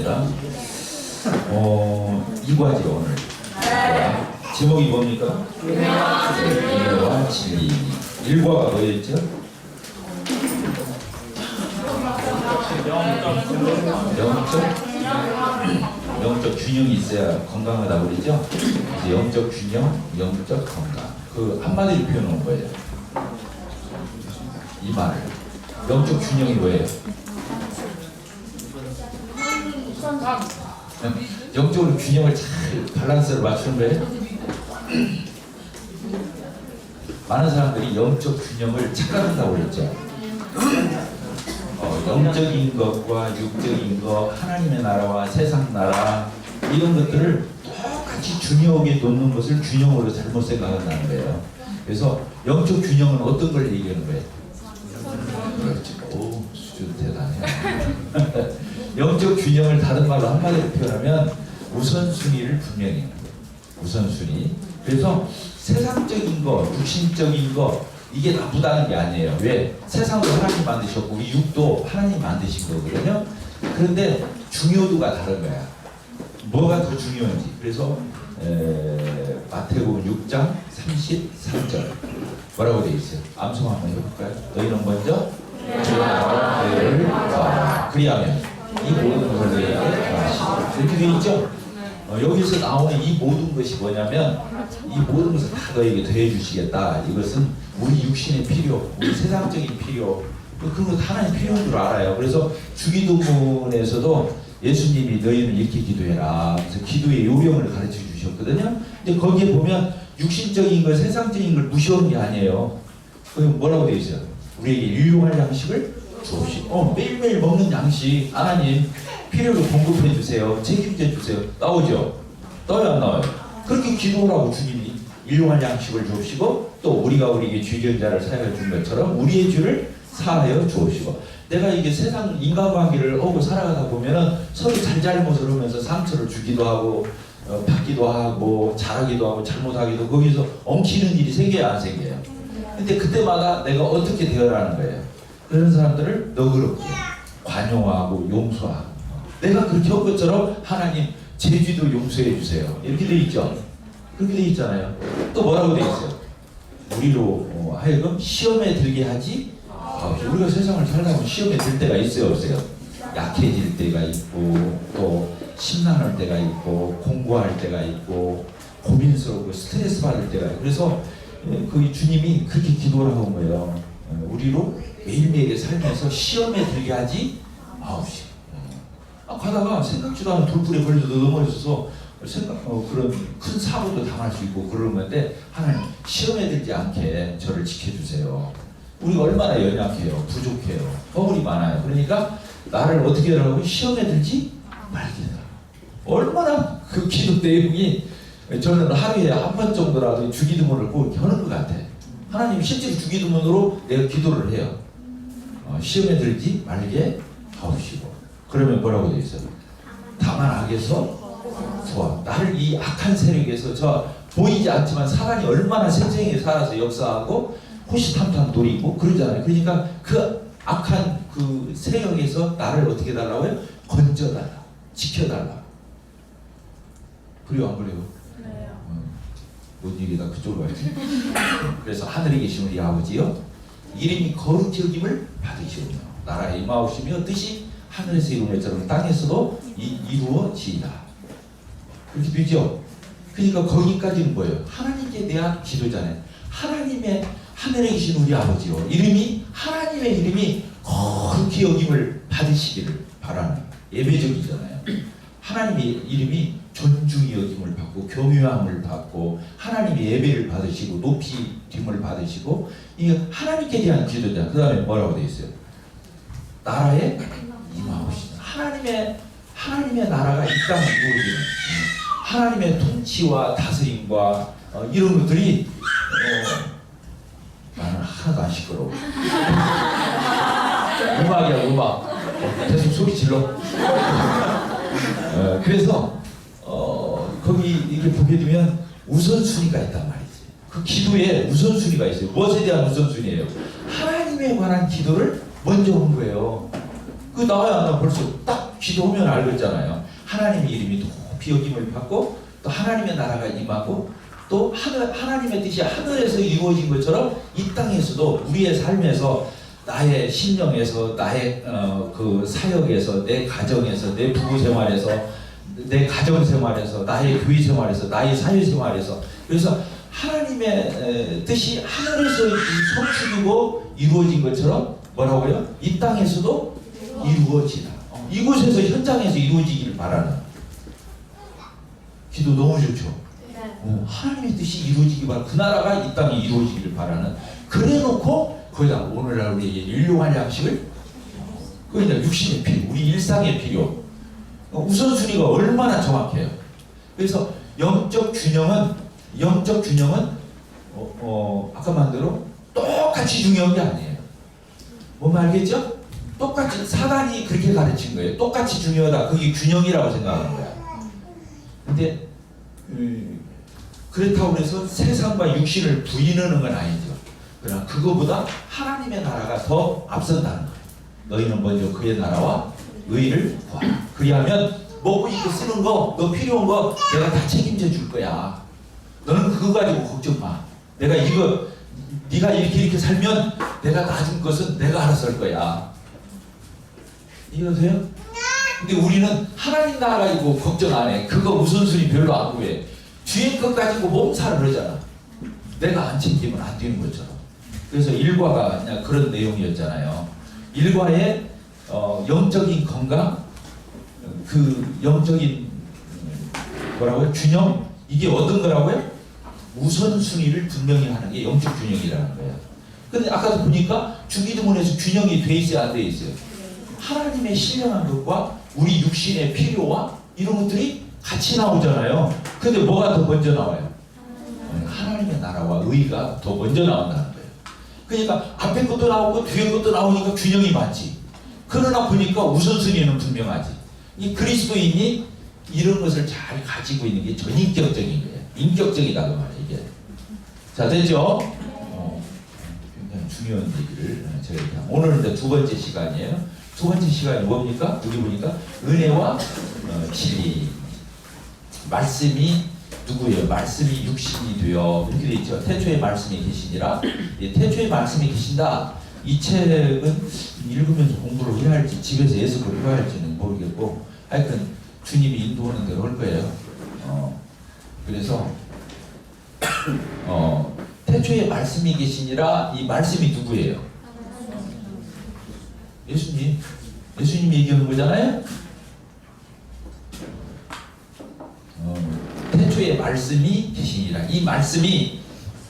하겠습니다. 이과죠 오늘. 제목이 뭡니까? 윤회와 진리. 일과가 뭐였죠? 영적 균형이 있어야 건강하다고 그러죠? 그래서 영적 균형, 영적 건강. 그 한마디로 표현한 거예요. 이 말을. 영적 균형이 뭐예요? 영적으로 균형을 잘 밸런스를 맞추는 거예요. 많은 사람들이 영적 균형을 착각한다고 그랬죠. 영적인 것과 육적인 것, 하나님의 나라와 세상 나라 이런 것들을 똑같이 중요하게 놓는 것을 균형으로 잘못 생각한다는 거예요. 그래서 영적 균형은 어떤 걸 얘기하는 거예요? 그렇지. 오, 수준 대단해요. 영적 균형을 다른 말로 한마디로 표현하면 우선순위를 분명히 해요. 우선순위. 그래서 세상적인 거, 육신적인 거 이게 나쁘다는 게 아니에요. 왜? 세상도 하나님 만드셨고 우리 육도 하나님 만드신 거거든요. 그런데 중요도가 다른 거야. 뭐가 더 중요한지. 그래서 마태복음 6장 33절 뭐라고 되어 있어요? 암송 한번 해볼까요? 너희는 먼저 너희를 구하라. 그리하면 이 모든 것을 너희에게 더하시리라. 이렇게 되어 있죠? 여기서 나오는 이 모든 것이 뭐냐면 이 모든 것을 다 너에게 더해주시겠다. 이것은 우리 육신의 필요, 우리 세상적인 필요, 그런 것 하나님 필요한 줄 알아요. 그래서 주기도문에서도 예수님이 너희는 이렇게 기도해라. 그래서 기도의 요령을 가르쳐 주셨거든요. 근데 거기에 보면 육신적인 것, 세상적인 걸 무시하는 게 아니에요. 거기 뭐라고 되어 있어요? 우리에게 유용할 양식을 주옵시고 매일매일 먹는 양식 하나님 필요를 공급해 주세요. 책임져 주세요. 나오죠? 나와요 안 나와요? 그렇게 기도하라고 주님이 일용할 양식을 주옵시고 또 우리가 우리에게 죄지은 자를 사하여 준 것처럼 우리의 죄를 사하여 주옵시고 내가 이게 세상 인간관계를 오고 살아가다 보면은 서로 잘잘못을 하면서 상처를 주기도 하고 받기도 하고 잘하기도 하고 잘못하기도 거기서 엉키는 일이 생겨야 안 생겨요. 근데 그때마다 내가 어떻게 대하라는 거예요. 그런 사람들을 너그럽게 관용하고 용서하고 내가 그렇게 한 것처럼 하나님 제 죄도 용서해 주세요. 이렇게 돼 있죠. 그렇게 돼 있잖아요. 또 뭐라고 돼 있어요? 우리로 하여금 시험에 들게 하지. 우리가 세상을 살다 보면 시험에 들 때가 있어요, 없어요? 약해질 때가 있고 또 심란할 때가 있고 공부할 때가 있고 고민스럽고 스트레스 받을 때가 있고 그래서 그 주님이 그렇게 기도를 하고 온 거예요. 우리로 매일매일 살면서 시험에 들게 하지 마옵시고. 가다가 생각지도 않은 돌불에 걸려서 넘어져서 그런 큰 사고도 당할 수 있고 그러는 건데 하나님 시험에 들지 않게 저를 지켜주세요. 우리가 얼마나 연약해요. 부족해요. 허물이 많아요. 그러니까 나를 어떻게 하라고 시험에 들지 말게 해라. 얼마나 그 기도 내용이 저는 하루에 한 번 정도라도 주기도문을 꼭 하는 것 같아. 하나님 실제로 주기도문으로 내가 기도를 해요. 시험에 들지 말게 하옵시고. 그러면 뭐라고 되어 있어요? 다만 악에서 소화. 나를 이 악한 세력에서 저 보이지 않지만 사단이 얼마나 생생하게 살아서 역사하고 호시탐탐 노리고 그러잖아요. 그러니까 그 악한 그 세력에서 나를 어떻게 해달라고요? 건져달라. 지켜달라. 그래요 안 그래요? 네. 뭔 일이다 그쪽으로 가야지. 그래서 하늘에 계신 우리 아버지요 이름이 거룩히 여김을 받으시오며 나라에 임하옵시며 뜻이 하늘에서 이루어진 것처럼 땅에서도 이루어지이다. 그렇게 되죠? 그러니까 거기까지는 뭐예요? 하나님께 대한 기도잖아요. 하나님의 하늘에 계신 우리 아버지요 이름이 하나님의 이름이 거룩히 여김을 받으시기를 바라는 예배적이잖아요. 하나님의 이름이 존중이 여김을 받고 교묘함을 받고 하나님의 예배를 받으시고 높이됨을 받으시고 이게 하나님께 대한 기도잖아요. 그 다음에 뭐라고 되어 있어요? 나라에 임하옵시다. 하나님의 나라가 이 땅에 이루어지는 하나님의 통치와 다스림과 이런 것들이 나는 하나도 안 시끄러워. 음악이야 음악. 계속 소리 질러. 그래서 거기 이렇게 보게 되면 우선순위가 있단 말이지. 그 기도에 우선순위가 있어요. 무엇에 대한 우선순위예요? 하나님에 관한 기도를 먼저 한 거예요. 그 나와야 안 나와 벌써 딱 기도하면 알겠잖아요. 하나님의 이름이 높이 여김을 받고 또 하나님의 나라가 임하고 또 하나님의 뜻이 하늘에서 이루어진 것처럼 이 땅에서도 우리의 삶에서 나의 심령에서 나의 그 사역에서 내 가정에서 내 부부 생활에서 내 가정 생활에서 나의 교회 생활에서 나의 사회 생활에서 그래서 하나님의 뜻이 하늘에서 성취되고 이루어진 것처럼 뭐라고요? 이 땅에서도 이루어지라. 이곳에서 현장에서 이루어지기를 바라는 기도 너무 좋죠. 하나님의 뜻이 이루어지기 바라는 그 나라가 이 땅에 이루어지기를 바라는 그래놓고 거기다 오늘날 우리에게 일용할 양식을 거기다 육신의 필요 우리 일상의 필요 우선순위가 얼마나 정확해요. 그래서 영적 균형은 아까 말대로 똑같이 중요한 게 아니에요. 뭔 알겠죠? 똑같이 사단이 그렇게 가르친 거예요. 똑같이 중요하다. 그게 균형이라고 생각하는 거야. 근데 그렇다고 해서 세상과 육신을 부인하는 건 아니죠. 그러나 그거보다 하나님의 나라가 더 앞선다는 거예요. 너희는 먼저 그의 나라와 의를 구하라. 그리하면 먹고 입고 쓰는 거, 너 필요한 거 내가 다 책임져 줄 거야. 너는 그거 가지고 걱정 마. 내가 이거 네가 이렇게 살면 내가 놔준 것은 내가 알아서 할 거야. 이해하세요? 근데 우리는 하나님 나라 가지고 걱정 안 해. 그거 우선순위 별로 안 구해. 뒤에 것 가지고 몸살을 그러잖아. 내가 안 챙기면 안 되는 것처럼. 그래서 일과가 그냥 그런 내용이었잖아요. 일과의 영적인 건강, 그 영적인 뭐라고요? 균형 이게 어떤 거라고요? 우선순위를 분명히 하는 게 영적 균형이라는 거예요. 근데 아까도 보니까 주기도문에서 균형이 돼 있어요, 안 돼 있어요? 하나님의 신령한 것과 우리 육신의 필요와 이런 것들이 같이 나오잖아요. 근데 뭐가 더 먼저 나와요? 하나님의 나라와 의가 더 먼저 나온다는 거예요. 그러니까 앞에 것도 나오고 뒤에 것도 나오니까 균형이 맞지. 그러나 보니까 우선순위는 분명하지. 이 그리스도인이 이런 것을 잘 가지고 있는 게 전인격적인 거예요. 인격적이다 그 말이에요. 이게. 자 됐죠? 굉장히 중요한 얘기를 제가 오늘은 두 번째 시간이에요. 두 번째 시간이 뭡니까? 여기 보니까 은혜와 진리. 말씀이 누구예요? 말씀이 육신이 되어 이렇게 돼 있죠. 태초에 말씀이 계시니라. 태초에 말씀이 계신다. 이 책은 읽으면서 공부를 해야 할지 집에서 예습을 해야 할지는 모르겠고 하여튼 주님이 인도하는 대로 할 거예요. 그래서 태초에 말씀이 계시니라. 이 말씀이 누구예요? 예수님. 예수님이 얘기하는 거잖아요. 태초에 말씀이 계시니라. 이 말씀이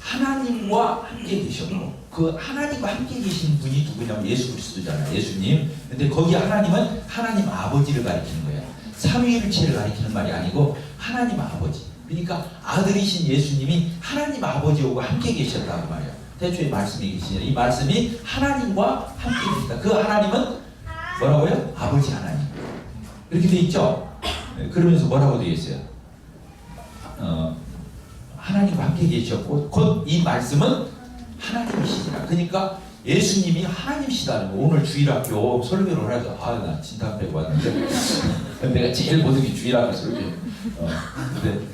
하나님과 함께 계셨고 그 하나님과 함께 계신 분이 누구냐면 예수 그리스도잖아요. 예수님. 근데 거기 하나님은 하나님 아버지를 가리키는 거예요. 삼위일체를 가리키는 말이 아니고 하나님 아버지. 그러니까 아들이신 예수님이 하나님 아버지하고 함께 계셨다고 말이에요. 태초에 말씀이 계시니라. 이 말씀이 하나님과 함께 계시다. 그 하나님은 뭐라고요? 아버지 하나님. 이렇게 돼 있죠. 그러면서 뭐라고 되어 있어요? 하나님과 함께 계셨고 곧 이 말씀은 하나님이시니라. 그러니까 예수님이 하나님이시다는 거. 오늘 주일학교 설교를 하죠. 나 진땀 빼고 왔는데 내가 제일 모든 게 주일학교 설교. 근데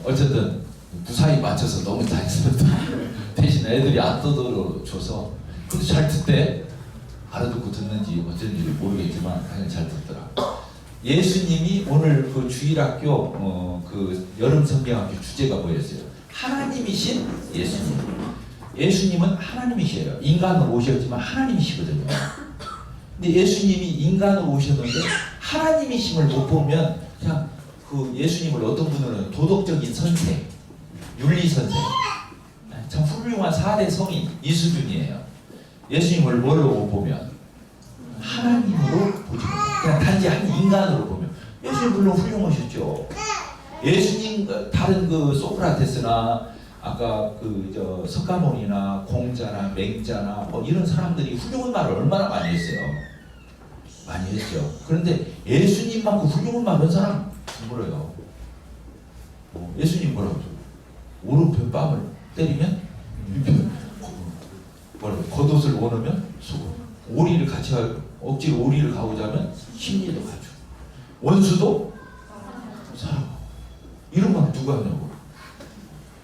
어쨌든 무사히 맞춰서 너무 잘 들었다. 대신 애들이 안 떠들어줘서 근데 잘 듣대. 알아듣고 듣는지 어쩐지 모르겠지만 그냥 잘 듣더라. 예수님이 오늘 그 주일학교 그 여름 성경학교 주제가 뭐였어요? 하나님이신 예수님. 예수님은 하나님이셔요. 인간으로 오셨지만 하나님이시거든요. 근데 예수님이 인간으로 오셨는데 하나님이심을 못 보면 그냥 그 예수님을 어떤 분들은 도덕적인 선생, 윤리 선생, 참 훌륭한 4대 성인 이 수준이에요. 예수님을 뭘로 보면 하나님으로 보지 못해요. 그냥 단지 한 인간으로 보면 예수님 물론 훌륭하셨죠. 예수님 다른 그 소크라테스나 아까 그 석가모니나 공자나 맹자나 뭐 이런 사람들이 훌륭한 말을 얼마나 많이 했어요. 많이 했죠. 그런데 예수님만큼 훌륭한 말 한 사람 드물어요. 예수님 뭐라고 해요? 오른편 뺨을 때리면 겉옷을 원하면 속옷. 오리를 같이 억지로 오리를 가고자 하면 심리도 가죠. 원수도 사랑하고. 이런 말 누가 하냐고.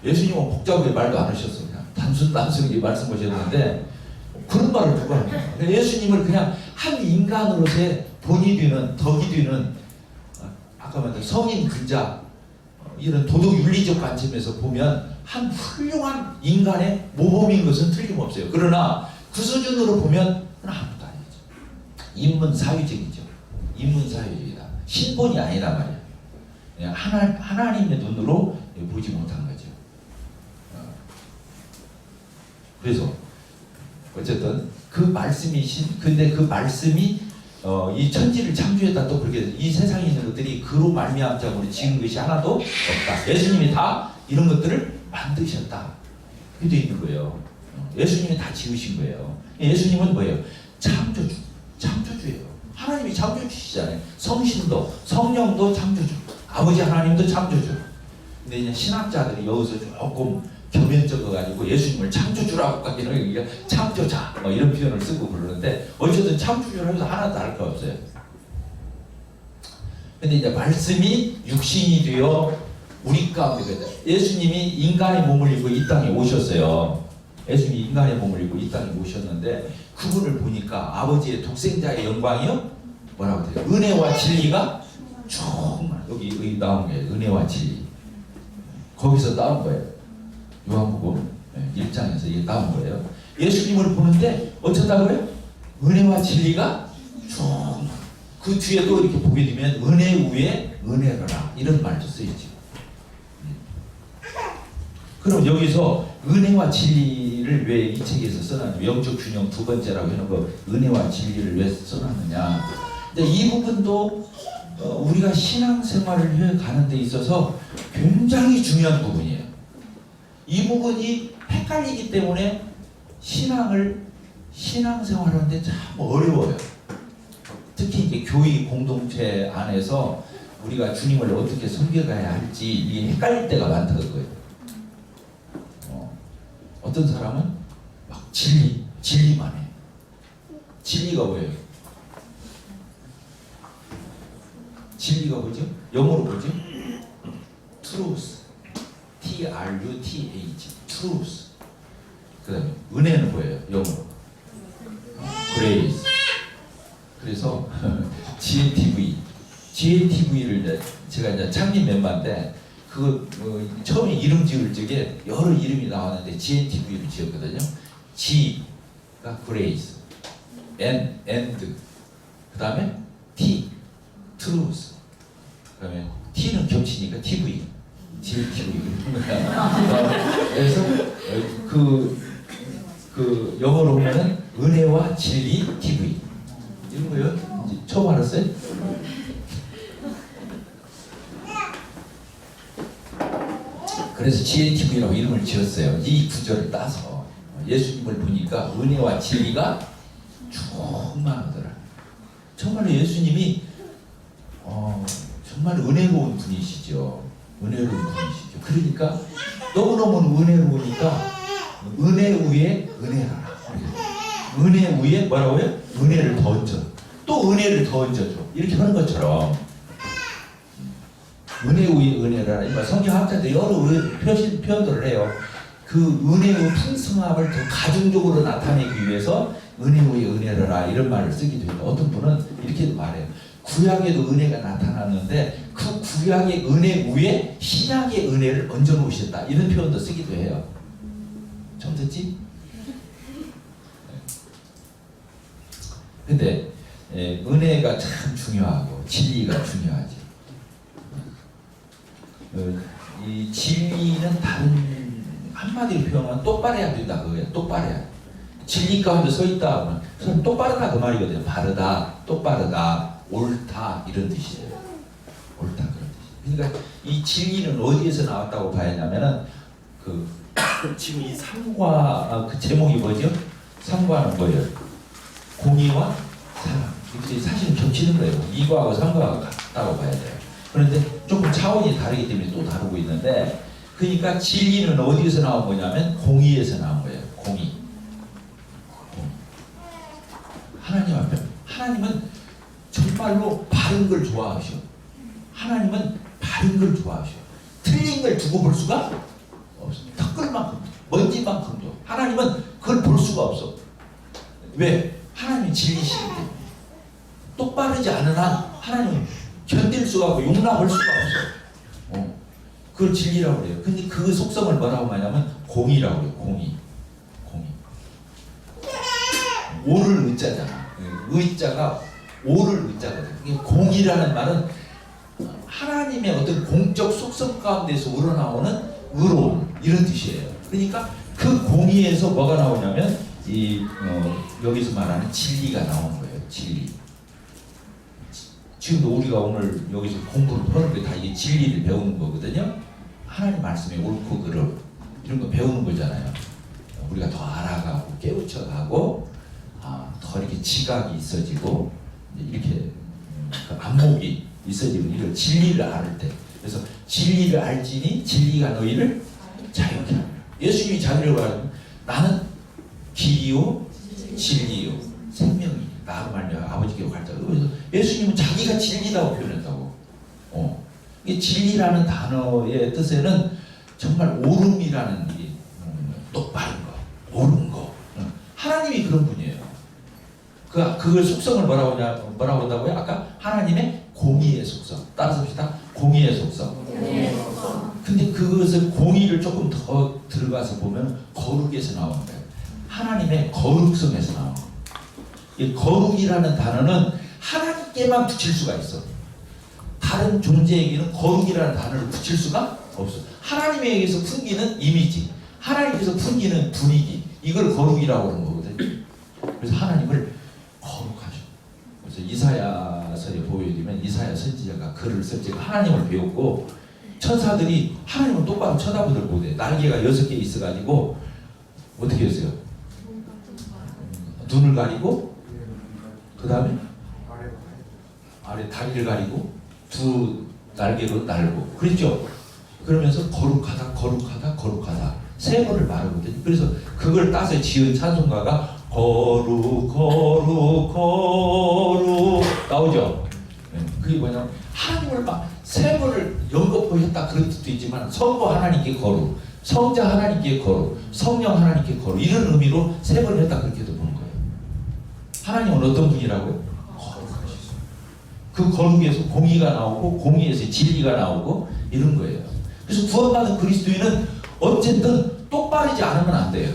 예수님은 복잡하게 말도 안 하셨어요. 그냥 단순하게 말씀하셨는데 그런 말을 누가 하냐. 예수님을 그냥 한 인간으로서의 본이 되는 덕이 되는 아까 말한 성인 근자 이런 도덕 윤리적 관점에서 보면 한 훌륭한 인간의 모범인 것은 틀림없어요. 그러나 그 수준으로 보면 아무것도 아니죠. 인문사회적이죠. 인문사회적이다. 신본이 아니란 말이에요. 그냥 하나님의 눈으로 보지 못한 거죠. 그래서 어쨌든 그 말씀이신, 근데 그 말씀이 이 천지를 창조했다. 또 그렇게 이 세상에 있는 것들이 그로 말미암자로 지은 것이 하나도 없다. 예수님이 다 이런 것들을 만드셨다. 그게 되어 있는 거예요. 예수님이 다 지으신 거예요. 예수님은 뭐예요? 창조주, 창조주예요. 하나님이 창조주시잖아요. 성신도, 성령도 창조주, 아버지 하나님도 창조주. 근데 이제 신학자들이 여기서 조금 겸연쩍어가지고 예수님을 창조주라고까지는 창조자 뭐 이런 표현을 쓰고 그러는데 어쨌든 창조주를 해서 하나도 다를 거 없어요. 근데 이제 말씀이 육신이 되어 우리 가운데 예수님이 인간의 몸을 입고 이 땅에 오셨어요. 예수님이 인간의 몸을 입고 이 땅에 오셨는데 그분을 보니까 아버지의 독생자의 영광이요? 뭐라고 돼요? 은혜와 진리가 정말 여기 나온 거예요. 은혜와 진리. 거기서 나온 거예요. 요한복음 1장에서 이게 나온 거예요. 예수님을 보는데 어쩐다고요? 은혜와 진리가 쭉 그 뒤에 또 이렇게 보게 되면 은혜 위에 은혜로라 이런 말도 쓰이죠. 그럼 여기서 은혜와 진리를 왜 이 책에서 써놨냐? 영적 균형 두 번째라고 하는 거 은혜와 진리를 왜 써놨느냐? 근데 이 부분도 우리가 신앙생활을 해가는 데 있어서 굉장히 중요한 부분이에요. 이 부분이 헷갈리기 때문에 신앙생활하는데 참 어려워요. 특히 이제 교회 공동체 안에서 우리가 주님을 어떻게 섬겨가야 할지 이게 헷갈릴 때가 많다는 거예요. 어떤 사람은 막 진리만 해. 진리가 뭐예요? 진리가 뭐죠? 영어로 뭐죠? truth. T-R-U-T-H. truth. 그 다음에 은혜는 뭐예요? 영어로 grace. 그래서 GATV를 제가 이제 창립 멤버인데 그 처음에 이름 지을 적에 여러 이름이 나왔는데 GATV를 지었거든요. G가 grace, N and, 그 다음에 T truth, 그 다음에 T는 겹치니까 TV, GATV. 그래서 그 영어로 보면은 은혜와 진리 TV 이런 거요. 처음 알았어요? 그래서 GATV라고 이름을 지었어요. 이 구절을 따서 예수님을 보니까 은혜와 진리가 충만하더라. 정말로 예수님이 정말 은혜로운 분이시죠. 은혜로운 분이시죠. 그러니까 너무너무 은혜로우니까 은혜 위에 은혜라. 은혜 위에 뭐라고요? 은혜를 더 얹어. 또 은혜를 더 얹어줘. 이렇게 하는 것처럼 은혜 위에 은혜라. 성경학자들이 여러 표현들을 해요. 그 은혜의 풍성함을 더 가중적으로 나타내기 위해서 은혜 위에 은혜라 이런 말을 쓰기도 해요. 어떤 분은 이렇게 말해요. 구약에도 은혜가 나타나는데 그 구약의 은혜 위에 신약의 은혜를 얹어 놓으셨다. 이런 표현도 쓰기도 해요. 처음 듣지? 근데 은혜가 참 중요하고 진리가 중요하지. 이 진리는 다른 한마디로 표현하면 똑바래야 된다 그거야. 똑바래야. 진리 가운데 서 있다 그러면 똑바르다 그 말이거든요. 바르다, 똑바르다, 옳다 이런 뜻이에요. 옳다 그런 뜻. 그러니까 이 진리는 어디에서 나왔다고 봐야 하냐면은 지금 이 상과 그 제목이 뭐죠? 상과는 뭐예요? 공의와 사랑. 이게 사실은 겹치는 거예요. 이과하고 상과가 같다고 봐야 돼요. 그런데 조금 차원이 다르기 때문에 또 다루고 있는데, 그러니까 진리는 어디에서 나온 거냐면 공의에서 나온 거예요. 공의. 하나님 앞에 하나님은 정말로 바른 걸 좋아하셔. 하나님은 바른 걸 좋아하셔. 틀린 걸 두고 볼 수가 없습니다. 턱걸만큼, 먼지만큼도. 하나님은 그걸 볼 수가 없어. 왜? 하나님은 진리시기 때문에. 똑바르지 않은 한 하나님은 견딜 수가 없고 용납할 수가 없어. 그걸 진리라고 그래요. 근데 그 속성을 뭐라고 하냐면 공의라고 그래요. 공의. 오를 의자잖아. 의자가 오를 의자거든. 이게 공의라는 말은 하나님의 어떤 공적 속성 가운데서 우러나오는 의로움 이런 뜻이에요. 그러니까 그 공의에서 뭐가 나오냐면 여기서 말하는 진리가 나오는 거예요. 진리. 지금도 우리가 오늘 여기서 공부를 하는 게 다 이게 진리를 배우는 거거든요. 하나님 말씀에 옳고 그름 이런 거 배우는 거잖아요. 우리가 더 알아가고 깨우쳐가고 더 이렇게 지각이 있어지고 이렇게 그 안목이 있어지면 이런 진리를 알을 때. 그래서 진리를 알지니 진리가 너희를 자유케 하리라. 예수님이 자유를 말하면 나는 길이요 진리요 생명이 나로 말미암아 아버지께 갈 자가. 그래서 예수님은 자기가 진리라고 표현했다고. 이 진리라는 단어의 뜻에는 정말 옳음이라는 게 똑바른 거, 옳은 거. 하나님이 그런 분이에요. 그걸 속성을 뭐라고 한다고요? 아까 하나님의 공의의 속성. 따라서 봅시다. 공의의 속성. 근데 그것을 공의를 조금 더 들어가서 보면 거룩에서 나오는 거예요. 하나님의 거룩성에서 나오는 거예요. 이 거룩이라는 단어는 하나님께만 붙일 수가 있어. 다른 존재에게는 거룩이라는 단어를 붙일 수가 없어. 하나님에게서 풍기는 이미지, 하나님께서 풍기는 분위기, 이걸 거룩이라고 하는 거거든요. 그래서 하나님을 거룩하셔. 그래서 이사야서에 보여드리면 이사야 선지자가 글을 쓸 때 하나님을 배웠고 천사들이 하나님을 똑바로 쳐다보들 못해. 날개가 6개 있어가지고 어떻게 했어요? 눈을 가리고 그 다음에 아래 다리를 가리고 두 날개로 날고 그랬죠. 그러면서 거룩하다 거룩하다 거룩하다 세 번을 말하거든요. 그래서 그걸 따서 지은 찬송가가 거룩 거룩 거룩 나오죠. 그게 뭐냐면 하나님을 막 세 번을 연거푸했다 그런 뜻도 있지만 성부 하나님께 거룩, 성자 하나님께 거룩, 성령 하나님께 거룩 이런 의미로 세 번 했다 그렇게도 보는 거예요. 하나님은 어떤 분이라고요? 거룩하시죠. 그 거룩에서 공의가 나오고 공의에서 진리가 나오고 이런 거예요. 그래서 구원받은 그리스도인은 어쨌든 똑바르지 않으면 안 돼요.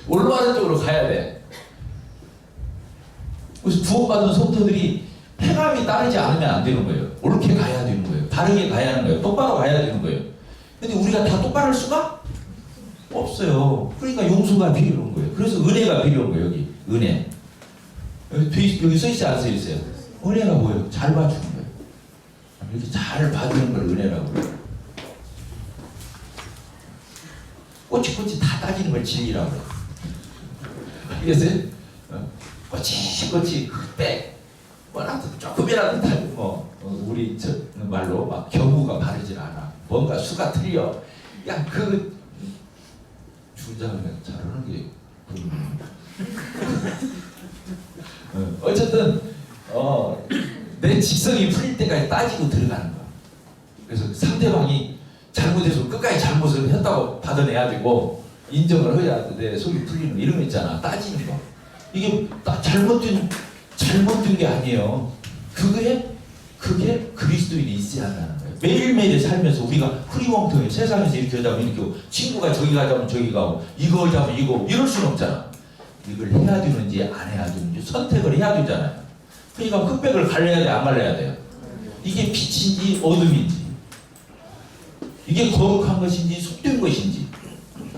올바른 쪽으로 가야 돼. 그래서 구원받은 성도들이 행함이 따르지 않으면 안 되는 거예요. 옳게 가야 되는 거예요. 바르게 가야 하는 거예요. 똑바로 가야 되는 거예요. 근데 우리가 다 똑바를 수가 없어요. 그러니까 용서가 필요한 거예요. 그래서 은혜가 필요한 거예요. 여기 은혜. 여기 써있지 않아 있어요. 은혜가 뭐예요? 잘 봐주는 거예요. 이렇게 잘 봐주는 걸 은혜라고 해요. 꼬치꼬치 다 따지는 걸 진리라고 해요. 알겠어요? 꼬치꼬치 그때 뭐라도 조금이라도 우리 저 말로 막 경우가 바르질 않아. 뭔가 수가 틀려. 야 그 주장을 잘하는 게 어쨌든 내 직성이 풀릴 때까지 따지고 들어가는 거야. 그래서 상대방이 잘못해서 끝까지 잘못을 했다고 받아내야 되고 인정을 해야 내 속이 풀리는 이런 거 있잖아. 따지는 거. 이게 잘못된 게 아니에요. 그게 그리스도인이 있어야 한다는 거예요. 매일매일 살면서 우리가 흐리멍텅이 세상에서 이렇게 하자면 이렇게 하고 친구가 저기 가자면 저기 가고 이거 하자면 이거 이럴 수는 없잖아. 이걸 해야 되는지 안 해야 되는지 선택을 해야 되잖아요. 그러니까 흑백을 갈려야 돼, 안 갈려야 돼요? 이게 빛인지 어둠인지 이게 거룩한 것인지 속된 것인지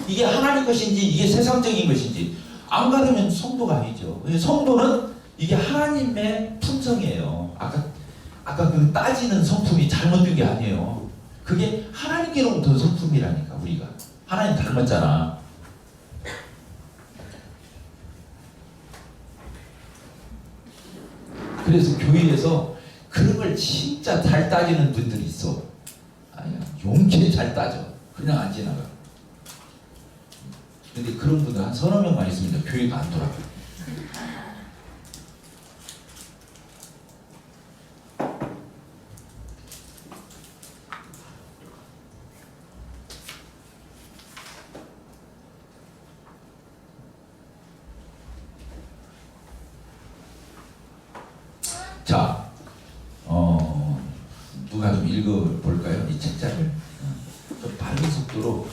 이게 하나님 것인지 이게 세상적인 것인지 안 가르면 성도가 아니죠. 성도는 이게 하나님의 품성이에요. 아까 그 따지는 성품이 잘못된 게 아니에요. 그게 하나님께로부터 성품이라니까. 우리가 하나님 닮았잖아. 그래서 교회에서 그런 걸 진짜 잘 따지는 분들이 있어. 아니야, 용케 잘 따져. 그냥 안 지나가. 근데 그런 분들 한 서너 명만 있습니다. 교회가 안 돌아가. 자, 누가 좀 읽어볼까요? 이 책자를 좀 빠른 속도로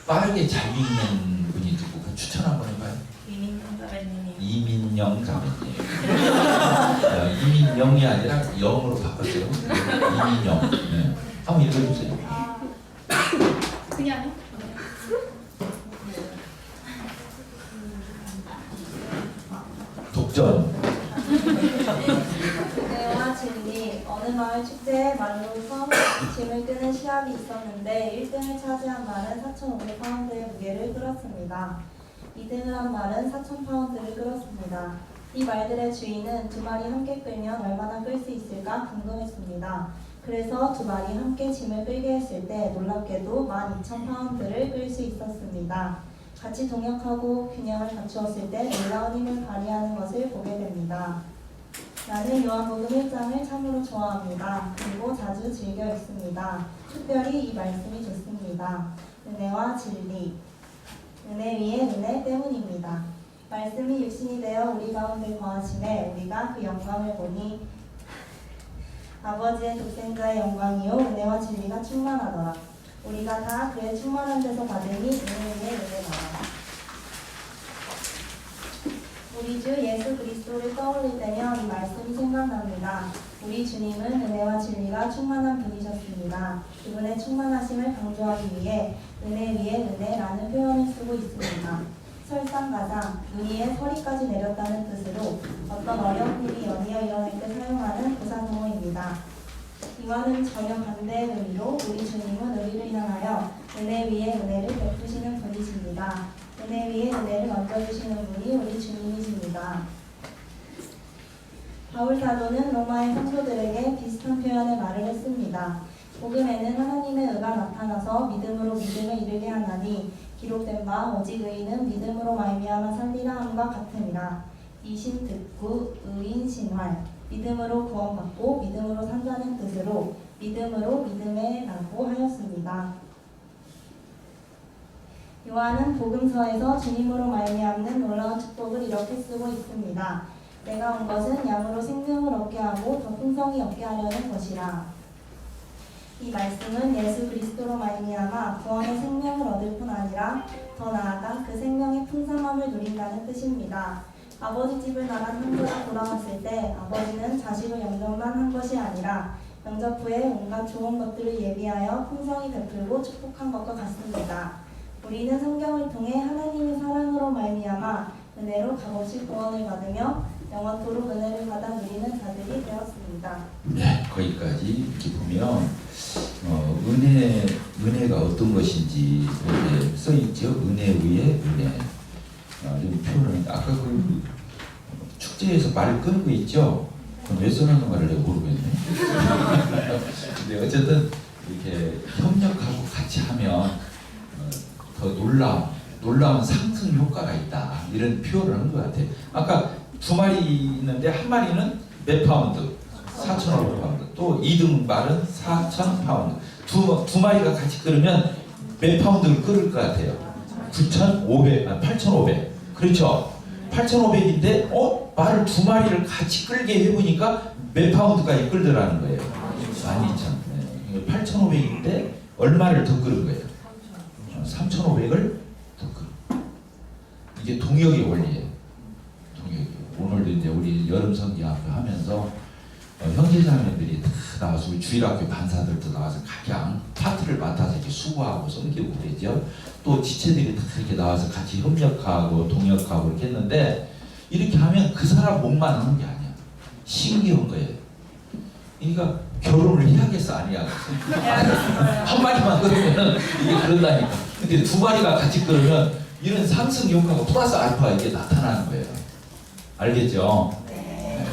빠르게 잘 읽는 분이 있고 추천 한번 해봐요. 이민영 자매님. 이민영 자매님. 이민영이 아니라 영으로 바꿨어요. 이민영. 네. 한번 읽어주세요. 그냥 독전. 은혜와 진리. 어느 마을 축제에 말로서 짐을 끄는 시합이 있었는데 1등을 차지한 말은 4,500파운드의 무게를 끌었습니다. 2등을 한 말은 4,000파운드를 끌었습니다. 이 말들의 주인은 두 마리 함께 끌면 얼마나 끌 수 있을까 궁금했습니다. 그래서 두 마리 함께 짐을 끌게 했을 때 놀랍게도 12,000파운드를 끌 수 있었습니다. 같이 동역하고 균형을 갖추었을 때 놀라운 힘을 발휘하는 것을 보게 됩니다. 나는 요한복음 1장을 참으로 좋아합니다. 그리고 자주 즐겨 읽습니다. 특별히 이 말씀이 좋습니다. 은혜와 진리. 은혜 위에 은혜 때문입니다. 말씀이 육신이 되어 우리 가운데 거하심에 우리가 그 영광을 보니 아버지의 독생자의 영광이요 은혜와 진리가 충만하더라. 우리가 다 그의 충만한 데서 받으니 은혜 위에 은혜더라. 우리 주 예수 그리스도를 떠올릴 때면 이 말씀이 생각납니다. 우리 주님은 은혜와 진리가 충만한 분이셨습니다. 그분의 충만하심을 강조하기 위해 은혜 위에 은혜라는 표현을 쓰고 있습니다. 설상가상, 눈 위에 서리까지 내렸다는 뜻으로 어떤 어려운 일이 연이어 일어날 때 사용하는 부사동어입니다. 이와는 전혀 반대의 의미로 우리 주님은 우리를 향하여 은혜 위에 은혜를 베푸시는 분이십니다. 은혜 위에 은혜를 얹어주시는 분이 우리 주님이십니다. 바울 사도는 로마의 성도들에게 비슷한 표현의 말을 했습니다. 복음에는 하나님의 의가 나타나서 믿음으로 믿음을 이르게 하나니 기록된 바 오직 의인은 믿음으로 말미암아 살리라 함과 같으니라. 이신 듣고 의인 신활. 믿음으로 구원받고 믿음으로 산다는 뜻으로 믿음으로 믿음에 라고 하였습니다. 요한은 복음서에서 주님으로 말미암는 놀라운 축복을 이렇게 쓰고 있습니다. 내가 온 것은 양으로 생명을 얻게 하고 더 풍성히 얻게 하려는 것이라. 이 말씀은 예수 그리스도로 말미암아 구원의 생명을 얻을 뿐 아니라 더 나아가 그 생명의 풍성함을 누린다는 뜻입니다. 아버지 집을 나간 형제가 돌아왔을 때 아버지는 자식을 영접만 한 것이 아니라 영접 후에 온갖 좋은 것들을 예비하여 풍성히 베풀고 축복한 것과 같습니다. 우리는 성경을 통해 하나님의 사랑으로 말미암아 은혜로 값없이 구원을 받으며 영원토록 은혜를 받아 누리는 자들이 되었습니다. 네, 거기까지 이렇게 보면 은혜가 어떤 것인지 이렇게 써 있죠. 은혜 위에 은혜. 이 표현을 아까 그 축제에서 말을 끄는 거 있죠. 그건 왜 써놓는 거를 내가 모르겠네. 근데 어쨌든 이렇게 협력하고 같이 하면 더 놀라운 상승 효과가 있다. 이런 표현을 한 것 같아요. 아까 두 마리 있는데 한 마리는 몇 파운드? 4,500파운드. 또 2등 말은 4,000파운드. 두 마리가 같이 끓으면 몇 파운드를 끓을 것 같아요? 8,500. 그렇죠? 8,500인데 말을 두 마리를 같이 끌게 해보니까 몇 파운드까지 끌더라는 거예요? 12,000. 8,500인데 얼마를 더 끓은 거예요? 3,500을 더 끓. 이게 동역의 원리예요. 오늘도 이제 우리 여름 성기학교 하면서 형제자매들이 다 나와서 우리 주일학교 반사들도 나와서 각양 파트를 맡아서 이렇게 수고하고 섬기고 그러죠. 또 지체들이 다 이렇게 나와서 같이 협력하고 동역하고 이렇게 했는데 이렇게 하면 그 사람 몸만 하는 게 아니야. 신기한 거예요. 그러니까 결혼을 해야겠어 아니야? 한 마리만 끌으면 이게 그런다니까. 근데 두 마리가 같이 끌으면 이런 상승 효과가 플러스 알파 이게 나타나는 거예요. 알겠죠? 네.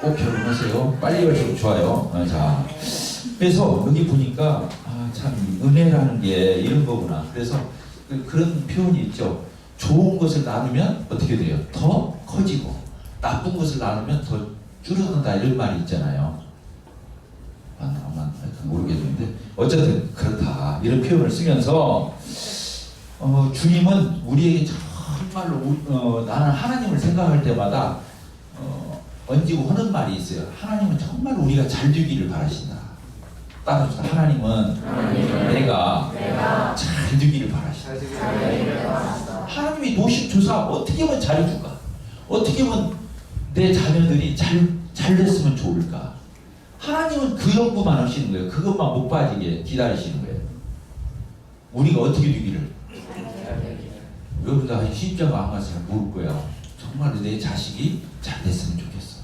꼭 결혼하세요. 빨리 할수록 좋아요. 자, 그래서 여기 보니까 참 은혜라는 게 이런 거구나. 그래서 그런 표현이 있죠. 좋은 것을 나누면 어떻게 돼요? 더 커지고 나쁜 것을 나누면 더 줄어든다 이런 말이 있잖아요. 아마 모르겠는데 어쨌든 그렇다 이런 표현을 쓰면서 주님은 우리에게 정말로 나는 하나님을 생각할 때마다 얹고 하는 말이 있어요. 하나님은 정말 우리가 잘 되기를 바라신다. 따라서 하나님은 내가 잘 되기를 바라신다. 하나님이 노심초사 어떻게 하면 잘해줄까? 어떻게 하면 내 자녀들이 잘 됐으면 좋을까? 하나님은 그 연구만 하시는 거예요. 그것만 못 빠지게 기다리시는 거예요. 우리가 어떻게 되기를? 여러분들 십자가 안 가서 잘 모를 거야. 정말로 내 자식이 잘 됐으면 좋겠어.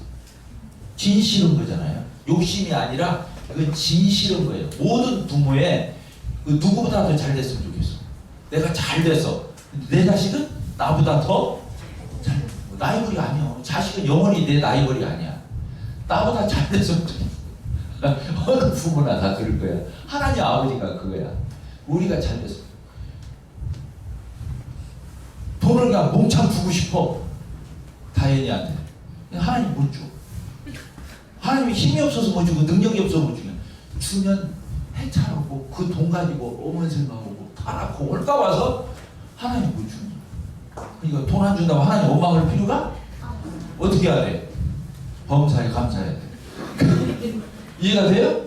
진실한 거잖아요. 욕심이 아니라 그건 진실한 거예요. 모든 부모의 그 누구보다 더 잘 됐으면 좋겠어. 내가 잘 됐어. 내 자식은 나보다 더 잘. 나이벌이 아니야. 자식은 영원히 내 나이벌이 아니야. 나보다 잘 됐으면 좋겠어. 어느 부모나 다 그럴 거야. 하나님 아버지가 그거야. 우리가 잘 됐어. 돈을 그냥 몽창 주고 싶어. 다현이한테. 하나님 못 줘. 하나님이 힘이 없어서 못 주고 능력이 없어서 못 주면 해차하고 그 돈 가지고 어머니 생각하고 타락하고 올까 봐서 하나님 못 주는 거야. 그러니까 돈 안 준다고 하나님 원망할 필요가? 어떻게 해야 돼? 범사에 감사해야 돼. 이해가 돼요?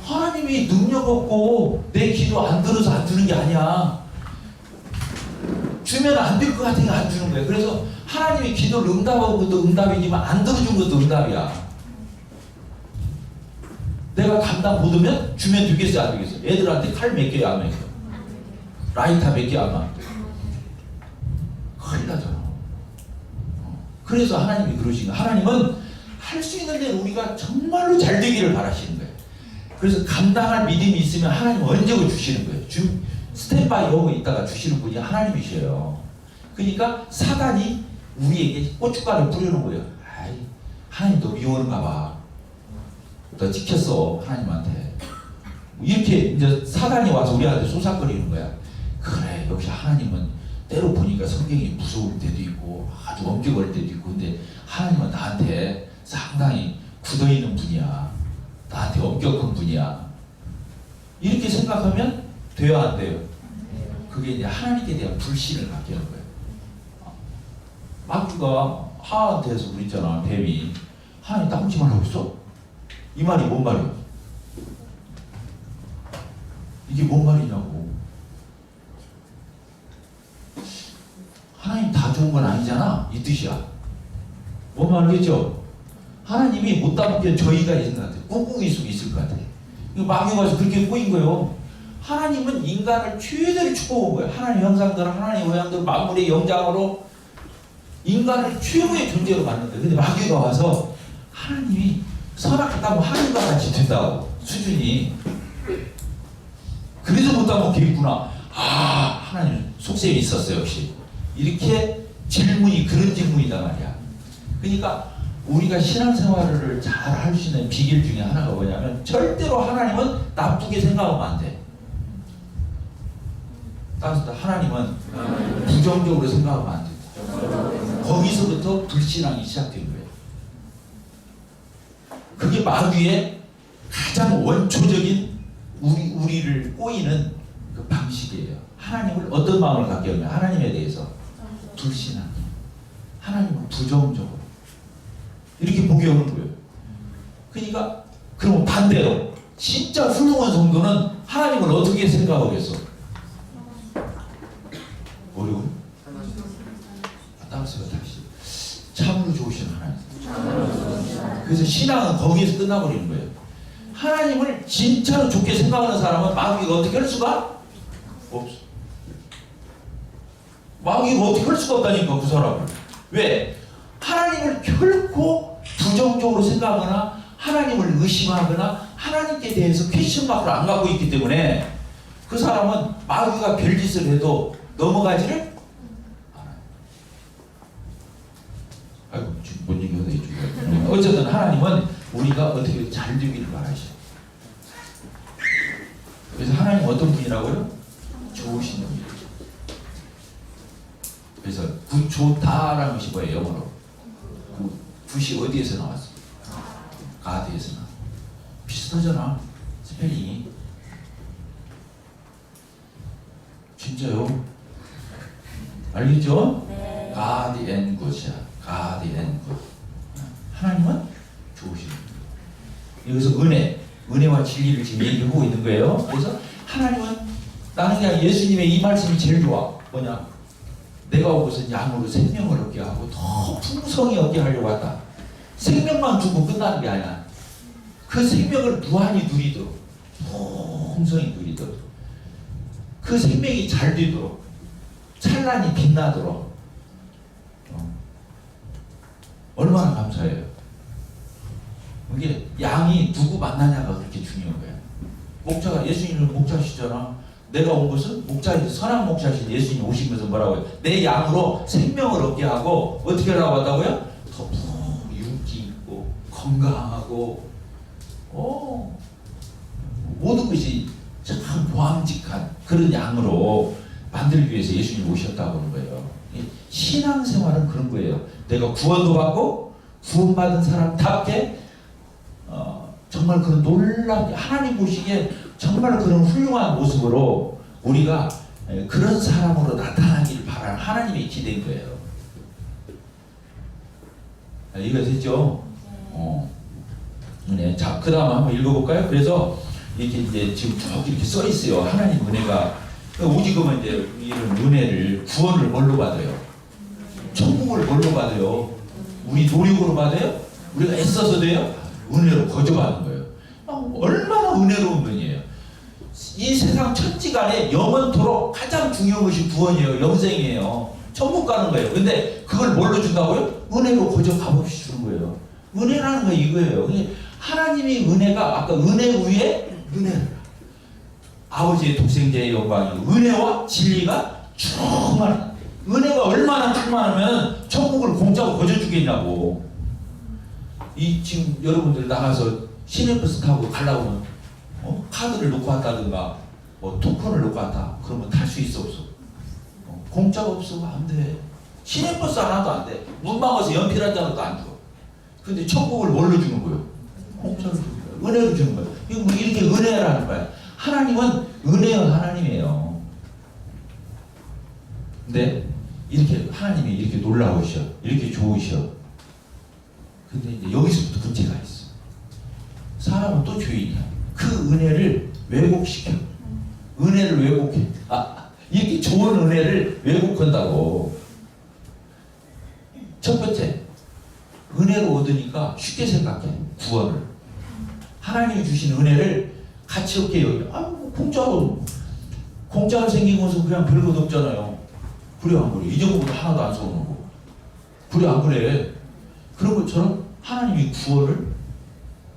하나님이 능력 없고 내 기도 안 들어서 안 주는 게 아니야. 주면 안 될 것 같으니까 안 주는 거야. 그래서 하나님이 기도를 응답하는 것도 응답이지만 안 들어준 것도 응답이야. 내가 감당 못하면 주면 되겠어 안 되겠어? 애들한테 칼 몇 개 안 몇 개? 라이터 몇 개 안 만? 큰일 나잖아. 그래서 하나님이 그러신 거야. 하나님은 할 수 있는 데는 우리가 정말로 잘 되기를 바라시는 거예요. 그래서 감당할 믿음이 있으면 하나님 언제고 주시는 거예요. 스탠바이 하고 있다가 주시는 분이 하나님이셔요. 그러니까 사단이 우리에게 고춧가루 뿌려놓은 거예요. 아이, 하나님 너 미워하는가 봐. 너 찍혔어 하나님한테. 이렇게 이제 사단이 와서 우리한테 쏘삭거리는 거야. 그래 역시 하나님은 때로 보니까 성경이 무서울 때도 있고 아주 엄격할 때도 있고 근데 하나님은 나한테 상당히 굳어있는 분이야. 나한테 엄격한 분이야. 이렇게 생각하면 돼요 안 돼요? 그게 이제 하나님께 대한 불신을 갖게 하는 거예요. 마귀가 하한테서 그랬잖아. 뱀이 하나님 따먹지 말라고 했어? 이 말이 뭔 말이야? 이게 뭔 말이냐고. 하나님 다 좋은 건 아니잖아 이 뜻이야. 뭔 말이겠죠? 하나님이 못 따먹게 저희가 있는 것 같아요. 꿍꿍이 속에 있을 것 같아요. 마귀가 와서 그렇게 꼬인 거예요. 하나님은 인간을 최대로 축복한 거예요. 하나님 형상대로 하나님 모양대로 만물의 영장으로 인간을 최고의 존재로 만든 거예요. 근데 마귀가 와서 하나님이 선악했다고 하나님과 같이 된다고 수준이. 그래서 못 따먹게 있구나. 아 하나님 속셈이 있었어요 역시. 이렇게 질문이 그런 질문이단 말이야. 그러니까 우리가 신앙생활을 잘 할 수 있는 비결 중에 하나가 뭐냐면 절대로 하나님은 나쁘게 생각하면 안 돼. 따라서 하나님은 부정적으로 생각하면 안 돼. 거기서부터 불신앙이 시작된 거예요. 그게 마귀의 가장 원초적인 우리를 꼬이는 그 방식이에요. 하나님을 어떤 마음을 갖게 하면 하나님에 대해서 불신앙, 하나님을 부정적으로 이렇게 보게 하는 거예요. 그러니까 그럼 반대로 진짜 훌륭한 성도는 하나님을 어떻게 생각하겠어? 어려워요? 따라서 다시 참으로 좋으신 하나님. 그래서 신앙은 거기에서 끝나버리는 거예요. 하나님을 진짜로 좋게 생각하는 사람은 마귀가 어떻게 할 수가 없어. 마귀가 어떻게 할 수가 없다니까 그 사람을. 왜? 하나님을 결코 부정적으로 생각하거나 하나님을 의심하거나 하나님께 대해서 퀘스천 마크를 안 갖고 있기 때문에 그 사람은 마귀가 별짓을 해도 넘어가지를 않아요. 아이고 지금 뭔 얘기가 되죠? 어쨌든 하나님은 우리가 어떻게 잘 되기를 바라셔. 그래서 하나님 어떤 분이라고요? 좋으신 분이에요. 그래서 좋다라는 것이 뭐예요? 영어로 그 굿이 어디에서 나왔어? 가드에서 나왔어. 비슷하잖아 스펠링이. 진짜요? 알겠죠? 네. God and Good이야. God and Good. 하나님은 좋으신 분이에요. 여기서 은혜와 진리를 지금 얘기하고 있는 거예요. 그래서 하나님은 나는 그냥 예수님의 이 말씀이 제일 좋아. 뭐냐? 내가 무슨 양으로 생명을 얻게 하고 더 풍성히 얻게 하려고 한다. 생명만 두고 끝나는 게 아니야. 그 생명을 무한히 누리도록, 풍성히 누리도록, 그 생명이 잘 되도록, 찬란히 빛나도록. 얼마나 감사해요. 이게 양이 누구 만나냐가 그렇게 중요한 거야. 목자가, 예수님은 목자시잖아. 내가 온 것은 목자이신, 선한 목자신 예수님이 오신 것은 뭐라고 해요? 내 양으로 생명을 얻게 하고 어떻게 하라고 한다고요? 더 윤기 있고 건강하고 모든 것이 참 보암직한 그런 양으로 만들기 위해서 예수님이 오셨다고 하는 거예요. 신앙생활은 그런 거예요. 내가 구원도 받고 구원받은 사람답게 정말 그런 놀랍게 하나님 보시기에 정말 그런 훌륭한 모습으로 우리가 그런 사람으로 나타나기를 바라는 하나님의 기대인 거예요. 이해가 됐죠? 네. 자, 그 다음 한번 읽어볼까요? 그래서 이렇게 이제 지금 쭉 이렇게 써 있어요. 하나님 은혜가. 오직은 이제 이런 은혜를, 구원을 뭘로 받아요? 천국을 뭘로 받아요? 우리 노력으로 받아요? 우리가 애써서 돼요? 은혜로 거저받는 거예요. 얼마나 은혜로운 분이에요. 이 세상 천지간에 영원토록 가장 중요한 것이 구원이에요. 영생이에요. 천국 가는 거예요. 근데 그걸 뭘로 준다고요? 은혜로 거저 값없이 주는 거예요. 은혜라는 거 이거예요. 하나님의 은혜가 아까 은혜 위에 은혜를, 아버지의 독생자의 영광이 은혜와 진리가 충만한, 은혜가 얼마나 충만하면 천국을 공짜로 거저 주겠냐고. 지금 여러분들 나가서 시내버스 타고 가려고 하면 카드를 놓고 왔다든가 토큰을 놓고 왔다 그러면 탈 수 있어 없어? 공짜가 없어. 안 돼. 시내버스 하나도 안 돼. 문 막아서 연필 한 장도 안 줘. 근데 천국을 뭘로 주는 거예요? 공짜로 주는 거예요. 은혜로 주는 거예요. 이렇게 은혜라는 거야. 하나님은 은혜의 하나님이에요. 근데 이렇게 하나님이 이렇게 놀라우셔, 이렇게 좋으셔. 근데 이제 여기서부터 문제가 있어. 사람은 또 죄인이야. 그 은혜를 왜곡시켜. 은혜를 왜곡해. 이렇게 좋은 은혜를 왜곡한다고. 첫 번째, 은혜로 얻으니까 쉽게 생각해. 구원을. 하나님이 주신 은혜를 가치 없게 여겨. 공짜로 생긴 것은 그냥 별것 없잖아요. 그래 안 그래? 이 정도보다 하나도 안 써놓고. 그래 안 그래? 그런 것처럼 하나님이 구원을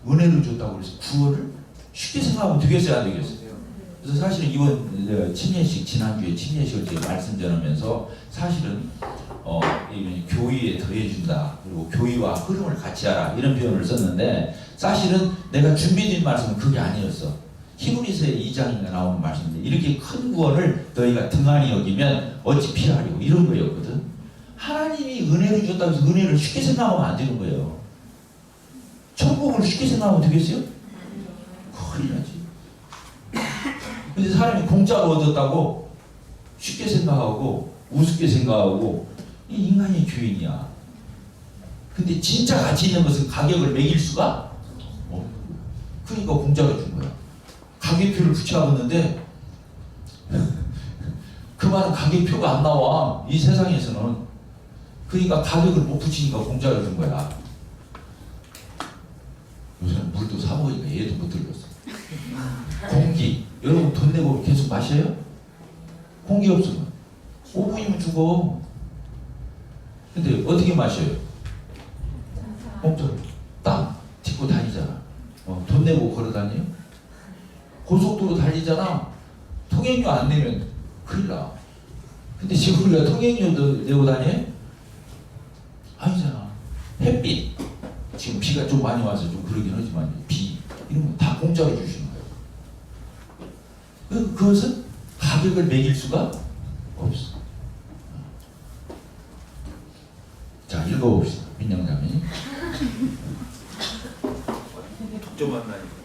은혜로 줬다고 그래서 구원을 쉽게 생각하면 되겠어요, 안 되겠어요? 그래서 사실은 이번 침례식, 지난주에 침례식을 제가 말씀 전하면서 사실은 교의에 더해준다, 그리고 교의와 흐름을 같이 하라, 이런 표현을 썼는데 사실은 내가 준비된 말씀은 그게 아니었어. 히브리서 2장인가 나오는 말씀인데 이렇게 큰 구원을 너희가 등한히 여기면 어찌 피하려고, 이런 거였거든. 하나님이 은혜를 줬다고 해서 은혜를 쉽게 생각하면 안 되는 거예요. 천국을 쉽게 생각하면 되겠어요? 큰일 나지. 근데 사람이 공짜로 얻었다고 쉽게 생각하고 우습게 생각하고, 이 인간이 죄인이야. 근데 진짜 가치 있는 것은 가격을 매길 수가 없고, 그러니까 공짜로 준 거야. 가격표를 붙여놨는데 그 말은 가격표가 안 나와, 이 세상에서는. 그러니까 가격을 못 붙이니까 공짜로 준 거야. 요새는 물도 사 먹으니까 얘도 못 들렸어. 공기, 여러분 돈 내고 계속 마셔요? 공기 없으면 5분이면 죽어. 근데 어떻게 마셔요? 공짜로 딱 짚고 다니잖아. 돈 내고 걸어 다녀요? 고속도로 달리잖아. 통행료 안 내면 큰일 나. 근데 지금 우리가 통행료도 내고 다녀요? 아니잖아. 햇빛, 지금 비가 좀 많이 와서 좀 그러긴 하지만 비, 이런 거 다 공짜로 주시는 거예요. 그것은 가격을 매길 수가 없어. 자, 읽어봅시다. 민영자매님. 독점 만나니까.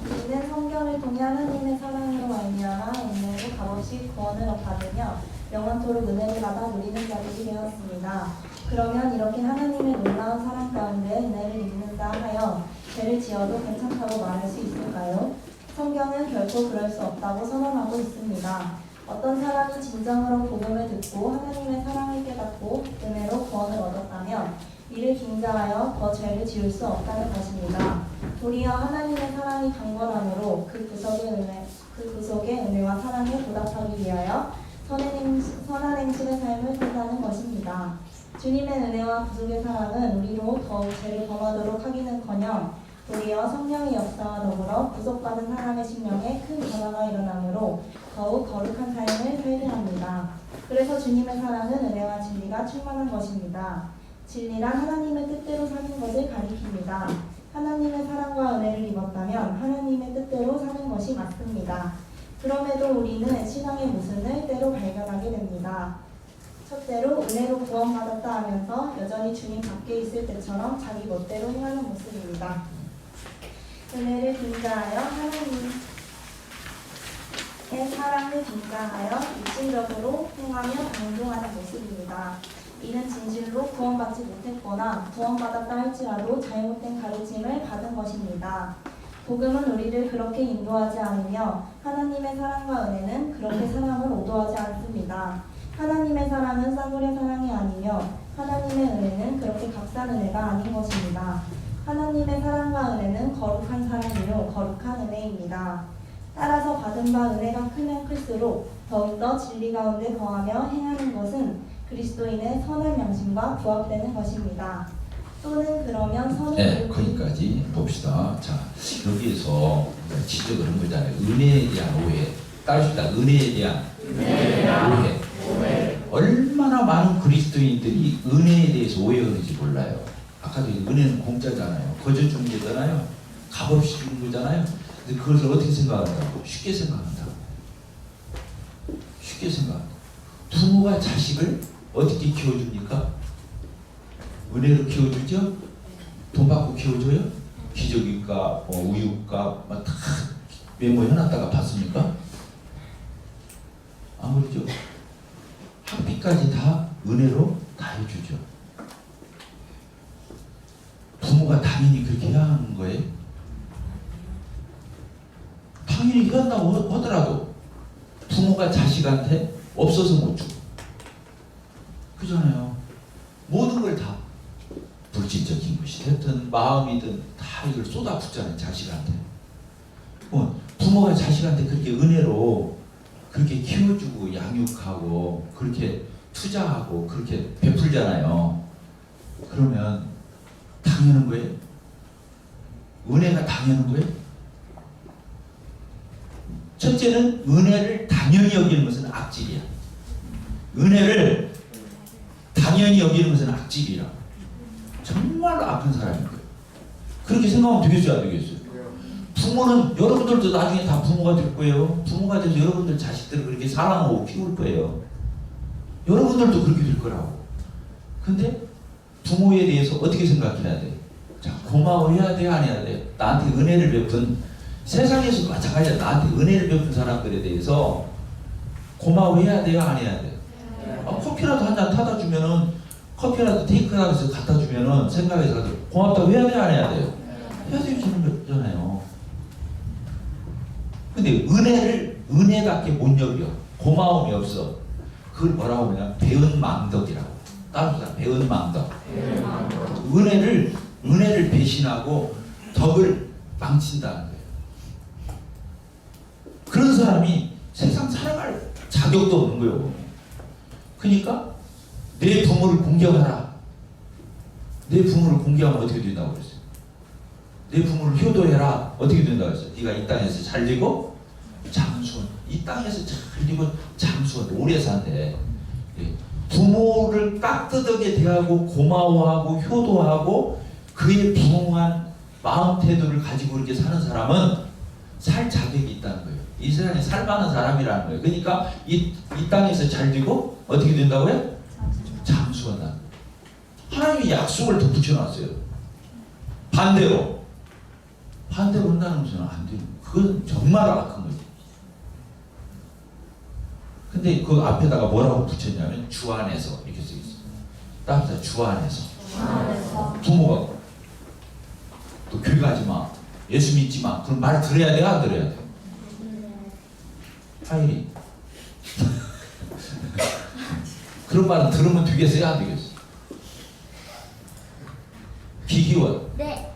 우리는 성경을 통해 하나님의 사랑으로 말미암아 은혜로 값없이 구원을 받으며 영원토록 은혜를 받아 누리는 자들이 되었습니다. 그러면 이렇게 하나님의 놀라운 사랑 가운데 은혜를 입는다 하여 죄를 지어도 괜찮다고 말할 수 있을까요? 성경은 결코 그럴 수 없다고 선언하고 있습니다. 어떤 사람이 진정으로 복음을 듣고 하나님의 사랑을 깨닫고 은혜로 구원을 얻었다면 이를 긴자하여 더 죄를 지을 수 없다는 것입니다. 도리어 하나님의 사랑이 강건함으로 그 구속의 은혜와 사랑에 보답하기 위하여 선한 행실의 삶을 산다는 것입니다. 주님의 은혜와 구속의 사랑은 우리로 더욱 죄를 범하도록 하기는커녕 도리어 성령의 역사와 더불어 구속받은 사람의 심령에 큰 변화가 일어나므로 더욱 거룩한 삶을 살게 합니다. 그래서 주님의 사랑은 은혜와 진리가 충만한 것입니다. 진리란 하나님의 뜻대로 사는 것을 가리킵니다. 하나님의 사랑과 은혜를 입었다면 하나님의 뜻대로 사는 것이 맞습니다. 그럼에도 우리는 신앙의 모순을 때로 발견하게 됩니다. 첫째로 은혜로 구원받았다 하면서 여전히 주님 밖에 있을 때처럼 자기 멋대로 행하는 모습입니다. 은혜를 빙자하여 하나님의 사랑을 빙자하여 육신적으로 행하며 방종하는 모습입니다. 이는 진실로 구원받지 못했거나 구원받았다 할지라도 잘못된 가르침을 받은 것입니다. 복음은 우리를 그렇게 인도하지 않으며 하나님의 사랑과 은혜는 그렇게 사람을 오도하지 않습니다. 하나님의 사랑은 싸구려 사랑이 아니며 하나님의 은혜는 그렇게 값싼 은혜가 아닌 것입니다. 하나님의 사랑과 은혜는 거룩한 사랑이요 거룩한 은혜입니다. 따라서 받은 바 은혜가 크면 클수록 더욱더 진리 가운데 거하며 행하는 것은 그리스도인의 선한 양심과 부합되는 것입니다. 또는 그러면 선을 거기까지 봅시다. 자, 여기에서 지적을 한 거잖아요. 은혜에 대한 오해. 따르시다. 은혜에 대한 오해. 얼마나 많은 그리스도인들이 은혜에 대해서 오해하는지 몰라요. 아까도 은혜는 공짜잖아요. 거저 주는 거잖아요. 값없이 주는 거잖아요. 근데 그것을 어떻게 생각한다고? 쉽게 생각한다. 쉽게 생각한다. 부모가 자식을 어떻게 키워줍니까? 은혜로 키워주죠? 돈 받고 키워줘요? 기저귀값, 우유값 다 메모해놨다가 받습니까? 안 그러죠? 학비까지 다 은혜로 다 해주죠. 부모가 당연히 그렇게 해야 하는 거예요. 당연히 해야 한다고 하더라도 부모가 자식한테 없어서 못 주고 그잖아요. 모든 걸 다 물질적인 것이 됐든 마음이든 다 이걸 쏟아붓잖아요. 자식한테. 부모가 자식한테 그렇게 은혜로 그렇게 키워주고 양육하고 그렇게 투자하고 그렇게 베풀잖아요. 그러면 당연한 거예요? 은혜가 당연한 거예요? 첫째는 은혜를 당연히 여기는 것은 악질이야. 은혜를 당연히 여기는 것은 악질이라. 정말로 악한 사람인 거예요. 그렇게 생각하면 되겠어요, 안 되겠어요? 부모는 여러분들도 나중에 다 부모가 될 거예요. 부모가 돼서 여러분들 자식들을 그렇게 사랑하고 키울 거예요. 여러분들도 그렇게 될 거라고. 근데 부모에 대해서 어떻게 생각해야 돼? 자, 고마워해야 돼, 안 해야 돼? 나한테 은혜를 베푼 세상에서 마찬가지야. 나한테 은혜를 베푼 사람들에 대해서 고마워해야 돼요, 안 해야 돼요? 커피라도 한 잔 타다 주면은 커피라도 테이크라도 해서 갖다 주면은 생각해서 고맙다고 해야 돼요, 안 해야 돼요? 해야 되는 거잖아요. 근데 은혜를 은혜답게 못 여겨. 고마움이 없어. 그걸 뭐라고 하냐? 배은 망덕이라고. 따라서 배은 망덕. 은혜를 배신하고 덕을 망친다는 거예요. 그런 사람이 세상 살아갈 자격도 없는 거예요. 그러니까 내 부모를 공경하라. 내 부모를 공경하면 어떻게 된다고 그랬어요? 내 부모를 효도해라. 어떻게 된다고 그랬어요? 네가 이 땅에서 잘 되고 장수원. 이 땅에서 잘 되고 장수원. 오래 산대. 부모를 깍듯하게 대하고 고마워하고 효도하고 그의 부응한 마음 태도를 가지고 이렇게 사는 사람은 살 자격이 있다는 거예요. 이 세상에 살만한 사람이라는 거예요. 그러니까 이 땅에서 잘 되고 어떻게 된다고요? 장수한다. 하나님이 약속을 더 붙여놨어요. 반대로 한다는 것은 안 돼요. 그건 정말 악한 거지. 근데 그 앞에다가 뭐라고 붙였냐면 주 안에서 이렇게 써 있어. 따뜻해 주 안에서. 부모가 또 교회 가지 마, 예수 믿지 마. 그럼 말 들어야 돼, 안 들어야 돼? 하이리. 그런 말은 들으면 되겠어요, 안 되겠어요? 기기원. 네.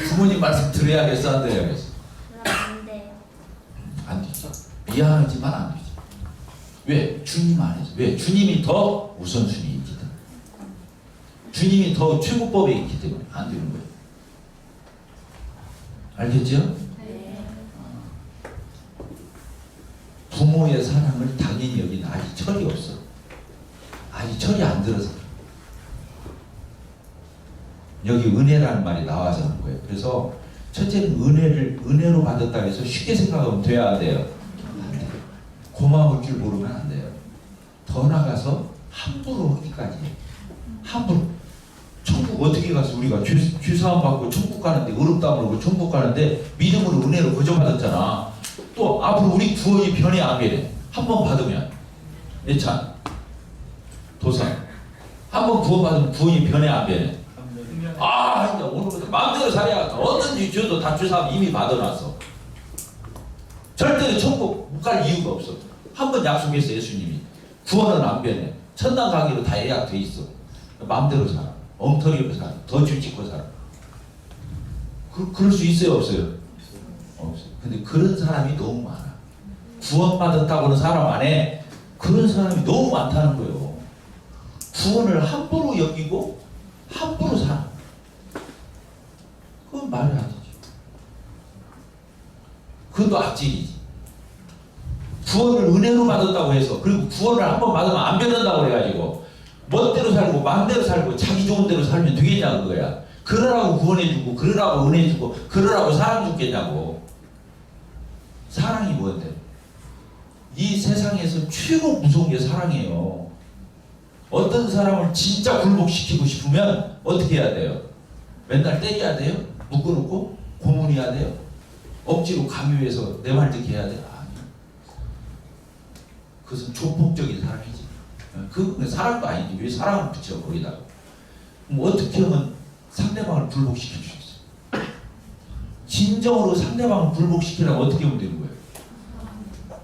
부모님 말씀 들어야겠어, 안 들어야겠어? 안 돼요. 안 되죠. 미안하지만 안 되죠. 왜? 주님 안에서. 왜? 주님이 더 우선순위에 있기 때문에. 주님이 더 최고법에 있기 때문에 안 되는 거예요. 알겠죠? 네. 부모의 사랑을 당연히 여기는 아직 철이 없어. 아직 철이 안 들어서. 여기 은혜라는 말이 나와서 하는 거예요. 그래서 첫째는 은혜로 받았다 해서 쉽게 생각하면 돼야 안 돼요. 안 돼요. 고마울 줄 모르면 안 돼요. 더 나가서 함부로 하기까지 해요. 함부로. 천국 어떻게 가서 우리가 죄사함 받고 천국 가는데 의롭다함을 얻고 천국 가는데 믿음으로 은혜로 거저받았잖아. 또 앞으로 우리 구원이 변해 안 변해? 한 번 받으면 예찬 도산 한 번 구원받으면 구원이 변해 안 변해? 아, 이제 오늘부터 마음대로 살아야겠다. 어떤지 줘도 다 주사함 이미 받아놨어. 절대로 천국 못 갈 이유가 없어. 한 번 약속했어 예수님이. 구원은 안 변해. 천당 가기로 다 예약돼 있어. 마음대로 살아. 엉터리로 살아. 더 줄짓고 살아. 그럴 수 있어요, 없어요? 없어요. 근데 그런 사람이 너무 많아. 구원받았다고는 사람 안에 그런 사람이 너무 많다는 거예요. 구원을 함부로 여기고 함부로 살아. 그건 말이 안 되죠. 그것도 악질이지. 구원을 은혜로 받았다고 해서 그리고 구원을 한번 받으면 안 변한다고 해가지고 멋대로 살고 마음대로 살고 자기 좋은 대로 살면 되겠냐 그거야. 그러라고 구원해주고 그러라고 은혜주고 그러라고 사랑 줬겠냐고. 사랑이 뭔데? 이 세상에서 최고 무서운 게 사랑이에요. 어떤 사람을 진짜 굴복시키고 싶으면 어떻게 해야 돼요? 맨날 때려야 돼요? 묶어놓고 고문해야 돼요? 억지로 강요해서 내 말 듣게 해야 돼요? 아니요. 그것은 조폭적인 사랑이지. 그건 사랑도 아니지. 왜 사랑을 붙여 거기다가? 그럼 어떻게 하면 상대방을 굴복시킬 수 있어? 진정으로 상대방을 굴복시키려면 어떻게 하면 되는 거예요?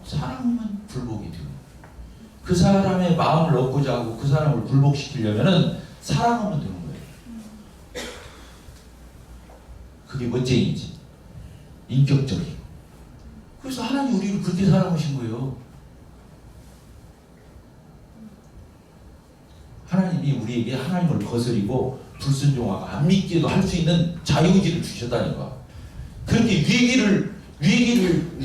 사랑만 굴복이 되고 그 사람의 마음을 얻고자 하고 그 사람을 굴복시키려면은 사랑하면 되는 거예요. 그게 멋쟁이지. 인격적이고. 그래서 하나님 우리를 그렇게 사랑하신 거예요. 하나님이 우리에게 하나님을 거스리고 불순종하고 안 믿기도 할 수 있는 자유의지를 주셨다니까. 그렇게 위기를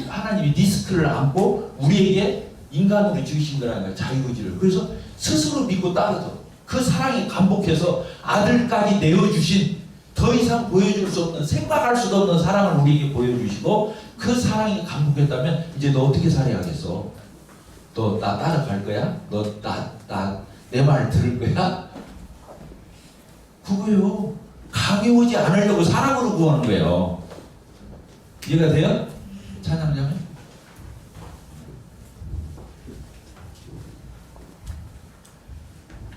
하나님이 리스크를 안고 우리에게 인간으로 주신 거라는 자유의지를. 그래서 스스로 믿고 따라서 그 사랑이 감복해서 아들까지 내어주신 더 이상 보여줄 수 없는 생각할 수도 없는 사랑을 우리에게 보여주시고 그 사랑이 감복했다면 이제 너 어떻게 살아야겠어? 너 나 따라갈 거야? 너 내 말 들을 거야? 그거요. 강요하지 않으려고 사랑으로 구하는 거예요. 이해가 돼요? 찬양자면?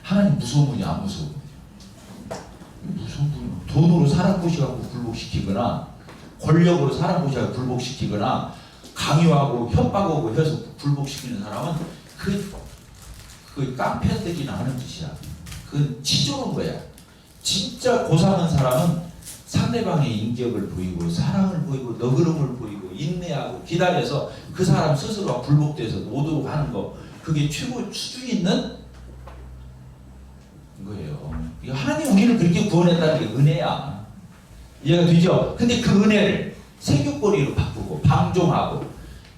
하나님 무서운 분이 안 무서운 분이에요. 무서운 분이 돈으로 사람 꼬시갖고 굴복시키거나 권력으로 사람 꼬시갖고 굴복시키거나 강요하고 협박하고 해서 굴복시키는 사람은 그 깡패들이나 하는 짓이야. 그건 치졸한 거야. 진짜 고상한 사람은 상대방의 인격을 보이고 사랑을 보이고 너그름을 보이고 인내하고 기다려서 그 사람 스스로가 굴복돼서 오도록 하는 거, 그게 최고 수준 있는 거예요. 하나님 우리를 그렇게 구원했다는 게 은혜야. 이해가 되죠? 근데 그 은혜를 세교거리로 바꾸고 방종하고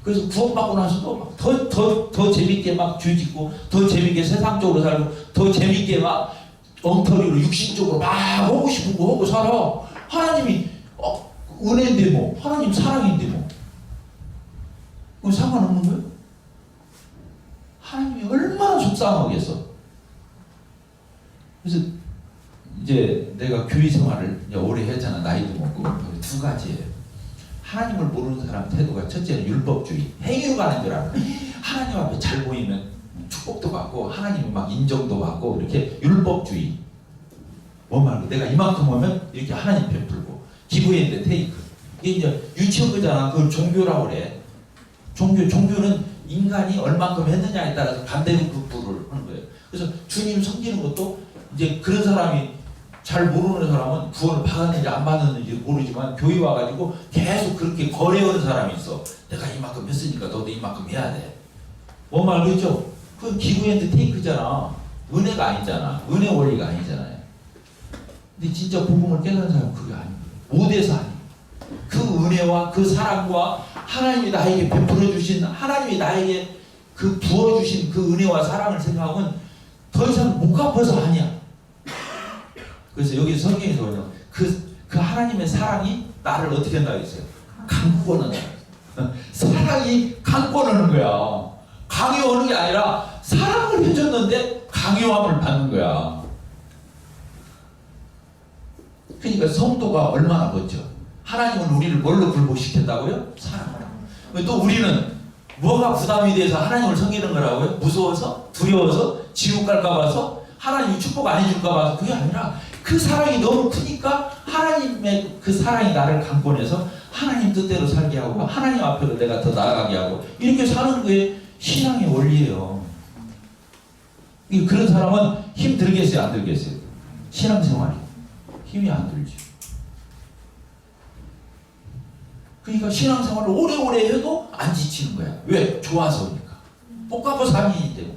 그래서 구원받고 나서도 더 재밌게 막 죄짓고 더 재밌게 세상적으로 살고 더 재밌게 막 엉터리로 육신적으로 막 하고 싶은 거 하고 살아. 하나님이 은혜인데 뭐 하나님 사랑인데 뭐 그건 상관없는 거예요? 하나님이 얼마나 속상하겠어. 그래서 이제 내가 교회 생활을 이제 오래 했잖아. 나이도 먹고 두 가지예요. 하나님을 모르는 사람 태도가 첫째는 율법주의, 행위로 가는 줄 알아. 하나님 앞에 잘 보이면 축복도 받고 하나님 막 인정도 받고 이렇게 율법주의. 뭔 말고 내가 이만큼 오면 이렇게 하나님 베풀고 기브앤드 테이크. 이게 이제 유치원 거잖아. 그걸 종교라고 그래. 종교는 인간이 얼만큼 했느냐에 따라서 반대급부를 하는 거예요. 그래서 주님 섬기는 것도 이제 그런 사람이 잘 모르는 사람은 구원을 받았는지 안 받았는지 모르지만 교회 와가지고 계속 그렇게 거래하는 사람이 있어. 내가 이만큼 했으니까 너도 이만큼 해야 돼. 뭔 말 그렇죠? 그건 기브앤드 테이크잖아. 은혜가 아니잖아. 은혜 원리가 아니잖아요. 근데 진짜 복음을 깨달은 사람은 그게 아니에요. 못해서 아니에요. 그 은혜와 그 사랑과 하나님이 나에게 베풀어 주신, 하나님이 나에게 그 부어 주신 그 은혜와 사랑을 생각하면 더 이상 못 갚아서 아니야. 그래서 여기 성경에서 보면 그 하나님의 사랑이 나를 어떻게 한다고 했어요? 강권하는 사랑이 강권하는 거야. 강요하는 게 아니라 사랑을 해줬는데 강요함을 받는 거야. 그러니까 성도가 얼마나 멋져. 하나님은 우리를 뭘로 굴복시켰다고요? 사랑으로. 또 우리는 뭐가 부담이 돼서 하나님을 섬기는 거라고요? 무서워서? 두려워서? 지옥 갈까 봐서? 하나님이 축복 안 해줄까 봐서? 그게 아니라 그 사랑이 너무 크니까 하나님의 그 사랑이 나를 강권해서 하나님 뜻대로 살게 하고 하나님 앞에로 내가 더 나아가게 하고 이렇게 사는 게 신앙의 원리예요. 그런 사람은 힘 들겠어요? 안 들겠어요? 신앙생활이 힘이 안 들죠. 그러니까 신앙생활을 오래오래 해도 안 지치는 거야. 왜? 좋아서니까. 복잡한 삶이기 때문에.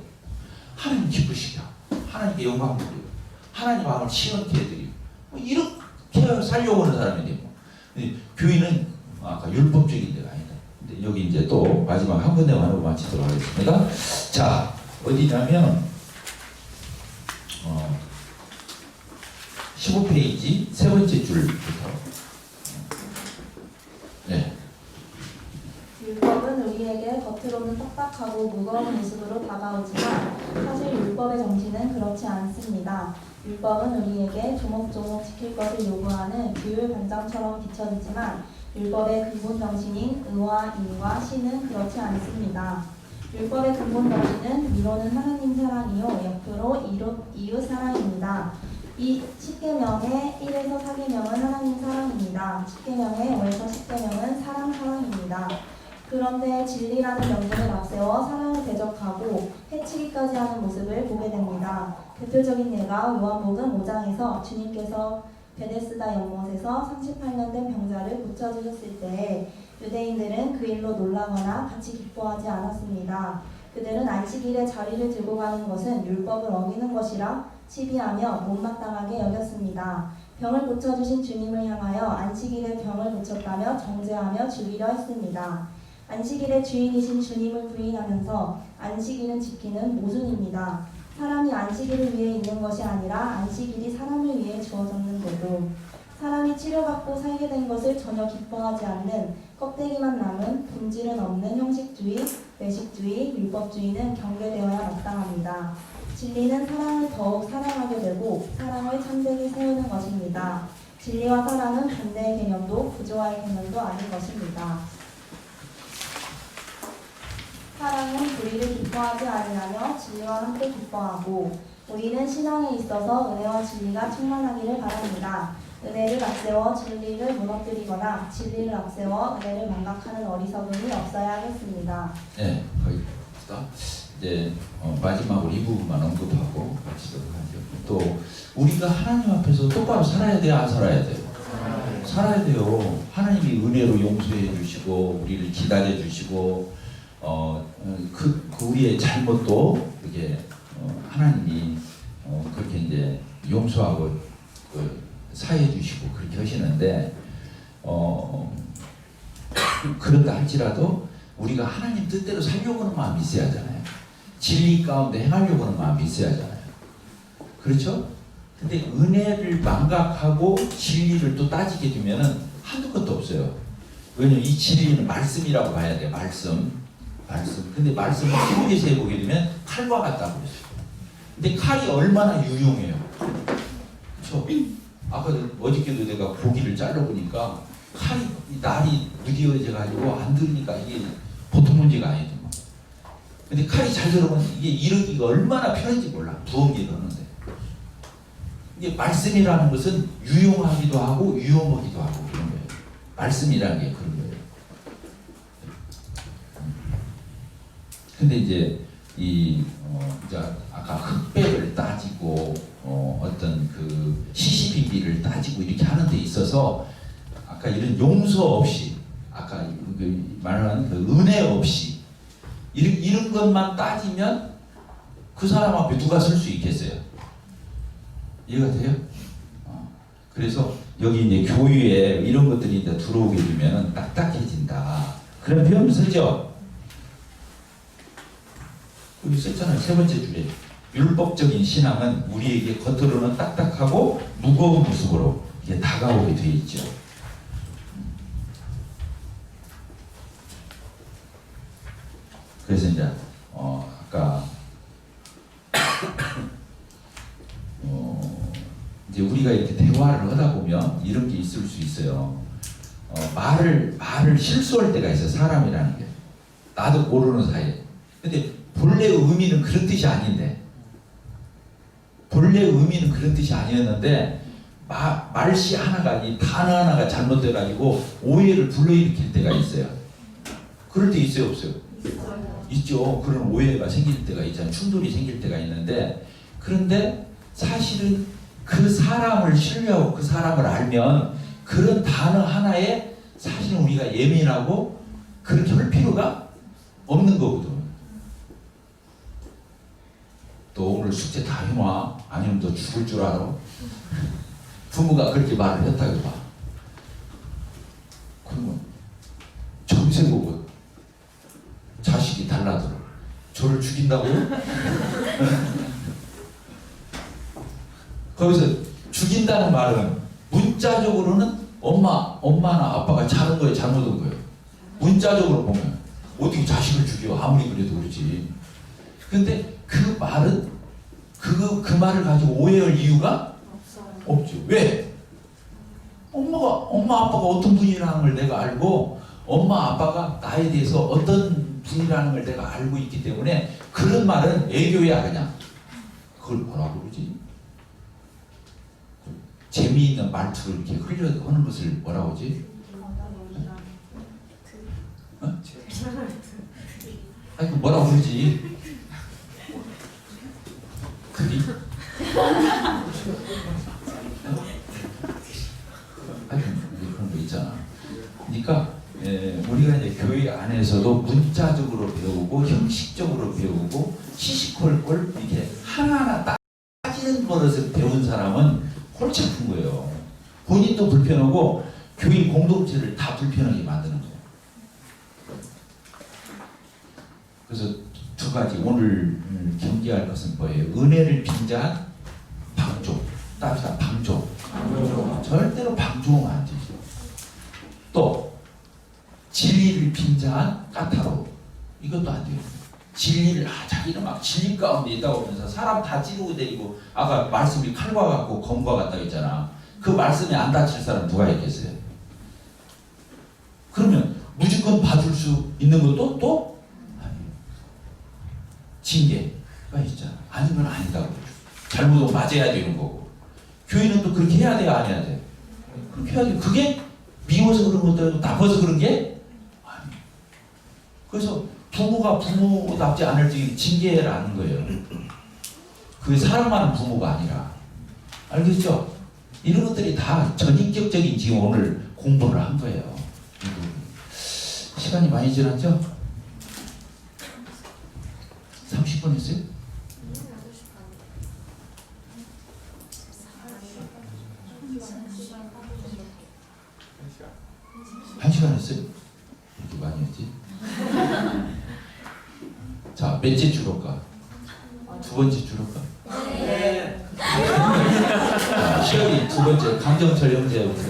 하나님 기쁘시게 하고 하나님께 영광을 드리고 하나님 마음을 시원케 해드리고 이렇게 살려고 하는 사람인데 근데 교회는 아까 율법적인 데가 아니다. 근데 여기 이제 또 마지막 한 군데만 하고 마치도록 하겠습니다. 자, 어디냐면 15페이지 세 번째 줄부터. 네. 율법은 우리에게 겉으로는 딱딱하고 무거운 모습으로 다가오지만 사실 율법의 정신은 그렇지 않습니다. 율법은 우리에게 조목조목 지킬 것을 요구하는 규율 반장처럼 비춰지지만 율법의 근본 정신인 의와 인과 신은 그렇지 않습니다. 율법의 근본 정신은 위로는 하나님 사랑이요 옆으로 이웃 사랑입니다. 이 10계명의 1에서 4계명은 하나님 사랑입니다. 10계명의 5에서 10계명은 사랑입니다. 그런데 진리라는 명분을 앞세워 사랑을 대적하고 해치기까지 하는 모습을 보게 됩니다. 대표적인 예가 요한복음 5장에서 주님께서 베데스다 연못에서 38년 된 병자를 고쳐주셨을 때 유대인들은 그 일로 놀라거나 같이 기뻐하지 않았습니다. 그들은 안식일에 자리를 들고 가는 것은 율법을 어기는 것이라 시비하며 못마땅하게 여겼습니다. 병을 고쳐주신 주님을 향하여 안식일에 병을 고쳤다며 정죄하며 죽이려 했습니다. 안식일의 주인이신 주님을 부인하면서 안식일은 지키는 모순입니다. 사람이 안식일을 위해 있는 것이 아니라 안식일이 사람을 위해 주어졌는데도 사람이 치료받고 살게 된 것을 전혀 기뻐하지 않는 껍데기만 남은 본질은 없는 형식주의, 외식주의, 율법주의는 경계되어야 마땅합니다. 진리는 사랑을 더욱 사랑하게 되고 사랑을 참되게 세우는 것입니다. 진리와 사랑은 반대의 개념도 부조화의 개념도 아닌 것입니다. 사랑은 불의를 기뻐하지 아니하며 진리와 함께 기뻐하고 우리는 신앙에 있어서 은혜와 진리가 충만하기를 바랍니다. 은혜를 앞세워 진리를 무너뜨리거나 진리를 앞세워 은혜를 망각하는 어리석음이 없어야 하겠습니다. 네, 거기부터 이제 마지막으로 이 부분만 언급하고 마치도록 하죠. 또 우리가 하나님 앞에서 똑바로 살아야 돼요, 안 살아야 돼요? 살아야 돼요. 하나님이 은혜로 용서해 주시고 우리를 기다려 주시고 우리의 잘못도 이게 하나님이 그렇게 이제 용서하고 사해 주시고 그렇게 하시는데 그런다 할지라도 우리가 하나님 뜻대로 살려고 하는 마음이 있어야 하잖아요. 진리 가운데 행하려고 하는 마음이 있어야 하잖아요. 그렇죠? 근데 은혜를 망각하고 진리를 또 따지게 되면은 한두 것도 없어요. 왜냐면 이 진리는 말씀이라고 봐야 돼요. 말씀. 근데 말씀을 히브리서에 보게 되면 칼과 같다고 그랬어요. 근데 칼이 얼마나 유용해요. 그렇죠? 아까 어저께도 내가 고기를 잘라보니까 칼이 날이 무뎌져 가지고 안 들으니까 이게 보통 문제가 아니죠. 뭐. 근데 칼이 잘 들어오면 이게 이르기가 얼마나 편한지 몰라. 부엉이를 하는데. 이게 말씀이라는 것은 유용하기도 하고 위험하기도 하고 그런 거예요. 말씀이라는 게 그런 거예요. 근데 이제 이제 아까 흑백을 따지고 어떤 그 시시비비를 따지고 이렇게 하는 데 있어서 아까 이런 용서 없이 아까 그 말하는 그 은혜 없이 이런 것만 따지면 그 사람 앞에 누가 설 수 있겠어요? 이해가 돼요? 그래서 여기 이제 교회에 이런 것들이 이제 들어오게 되면 딱딱해진다. 그런 표현 쓰죠? 여기 썼잖아요. 세 번째 줄에. 율법적인 신앙은 우리에게 겉으로는 딱딱하고 무거운 모습으로 이게 다가오게 돼 있죠. 그래서 이제 아까 이제 우리가 이렇게 대화를 하다 보면 이런 게 있을 수 있어요. 말을 실수할 때가 있어요. 사람이라는 게. 나도 모르는 사이에. 근데 본래 의미는 그런 뜻이 아닌데. 본래 의미는 그런 뜻이 아니었는데 말씨 하나가 이 단어 하나가 잘못돼 가지고 오해를 불러일으킬 때가 있어요. 그럴 때 있어요, 없어요? 있죠. 그런 오해가 생길 때가 있잖아요. 충돌이 생길 때가 있는데 그런데 사실은 그 사람을 신뢰하고 그 사람을 알면 그런 단어 하나에 사실은 우리가 예민하고 그렇게 할 필요가 없는 거거든. 또 오늘 숙제 다 해놔. 아니면 너 죽을 줄 알아? 부모가 그렇게 말을 했다고 봐. 그러면 점세 보고 자식이 달라들어. 저를 죽인다고요? 거기서 죽인다는 말은 문자적으로는 엄마나 아빠가 잘한 거예요, 잘못한 거예요. 문자적으로 보면 어떻게 자식을 죽여? 아무리 그래도 그렇지. 근데 그 말은 그 말을 가지고 오해할 이유가 없죠. 왜? 엄마 아빠가 어떤 분이라는 걸 내가 알고 엄마 아빠가 나에 대해서 어떤 분이라는 걸 내가 알고 있기 때문에 그런 말은 애교야 그냥. 그걸 뭐라 그러지? 재미있는 말투를 이렇게 흘려하는 것을 뭐라고 하지? 아니 그 뭐라고 그러지? 그리? 아니 그런 거 있잖아. 그러니까 우리가 이제 교회 안에서도 문자적으로 배우고 형식적으로 배우고 시시콜콜 이렇게 하나하나 따지는 버릇을 배운 사람은 골치 아픈 거예요. 본인도 불편하고 교인 공동체를 다 불편하게 만드는 거예요. 그래서 두 가지 오늘 경계할 것은 뭐예요? 은혜를 빙자한 방종. 따뜻한 방종. 절대로 방종은 안 되죠. 또 진리를 빙자한 까타로. 이것도 안 돼요. 진리를 자기는 막 진리 가운데 있다고 하면서 사람 다 찌르고 다니고 아까 말씀이 칼과 같고 검과 같다고 했잖아. 그 말씀에 안 다칠 사람 누가 있겠어요? 그러면 무조건 봐줄 수 있는 것도 또 아니에요. 징계가 있잖아. 아닌 건 아니다고. 잘못은 맞아야 되는 거고. 교회는 또 그렇게 해야 돼요, 안 해야 돼요? 그렇게 해야 돼요. 그게 미워서 그런 것도 아니고 나빠서 그런 게 아니에요. 그래서 부모가 부모답지 않을 때 징계라는 거예요. 그게 사랑하는 부모가 아니라. 알겠죠? 이런 것들이 다 전인격적인 지금 오늘 공부를 한 거예요. 시간이 많이 지났죠? 30분 했어요? 한 시간 했어요? 이렇게 많이 했지? 자, 몇째 줄을까? 두 번째 줄을까? 네. 시험이 두 번째, 강정철 형제부터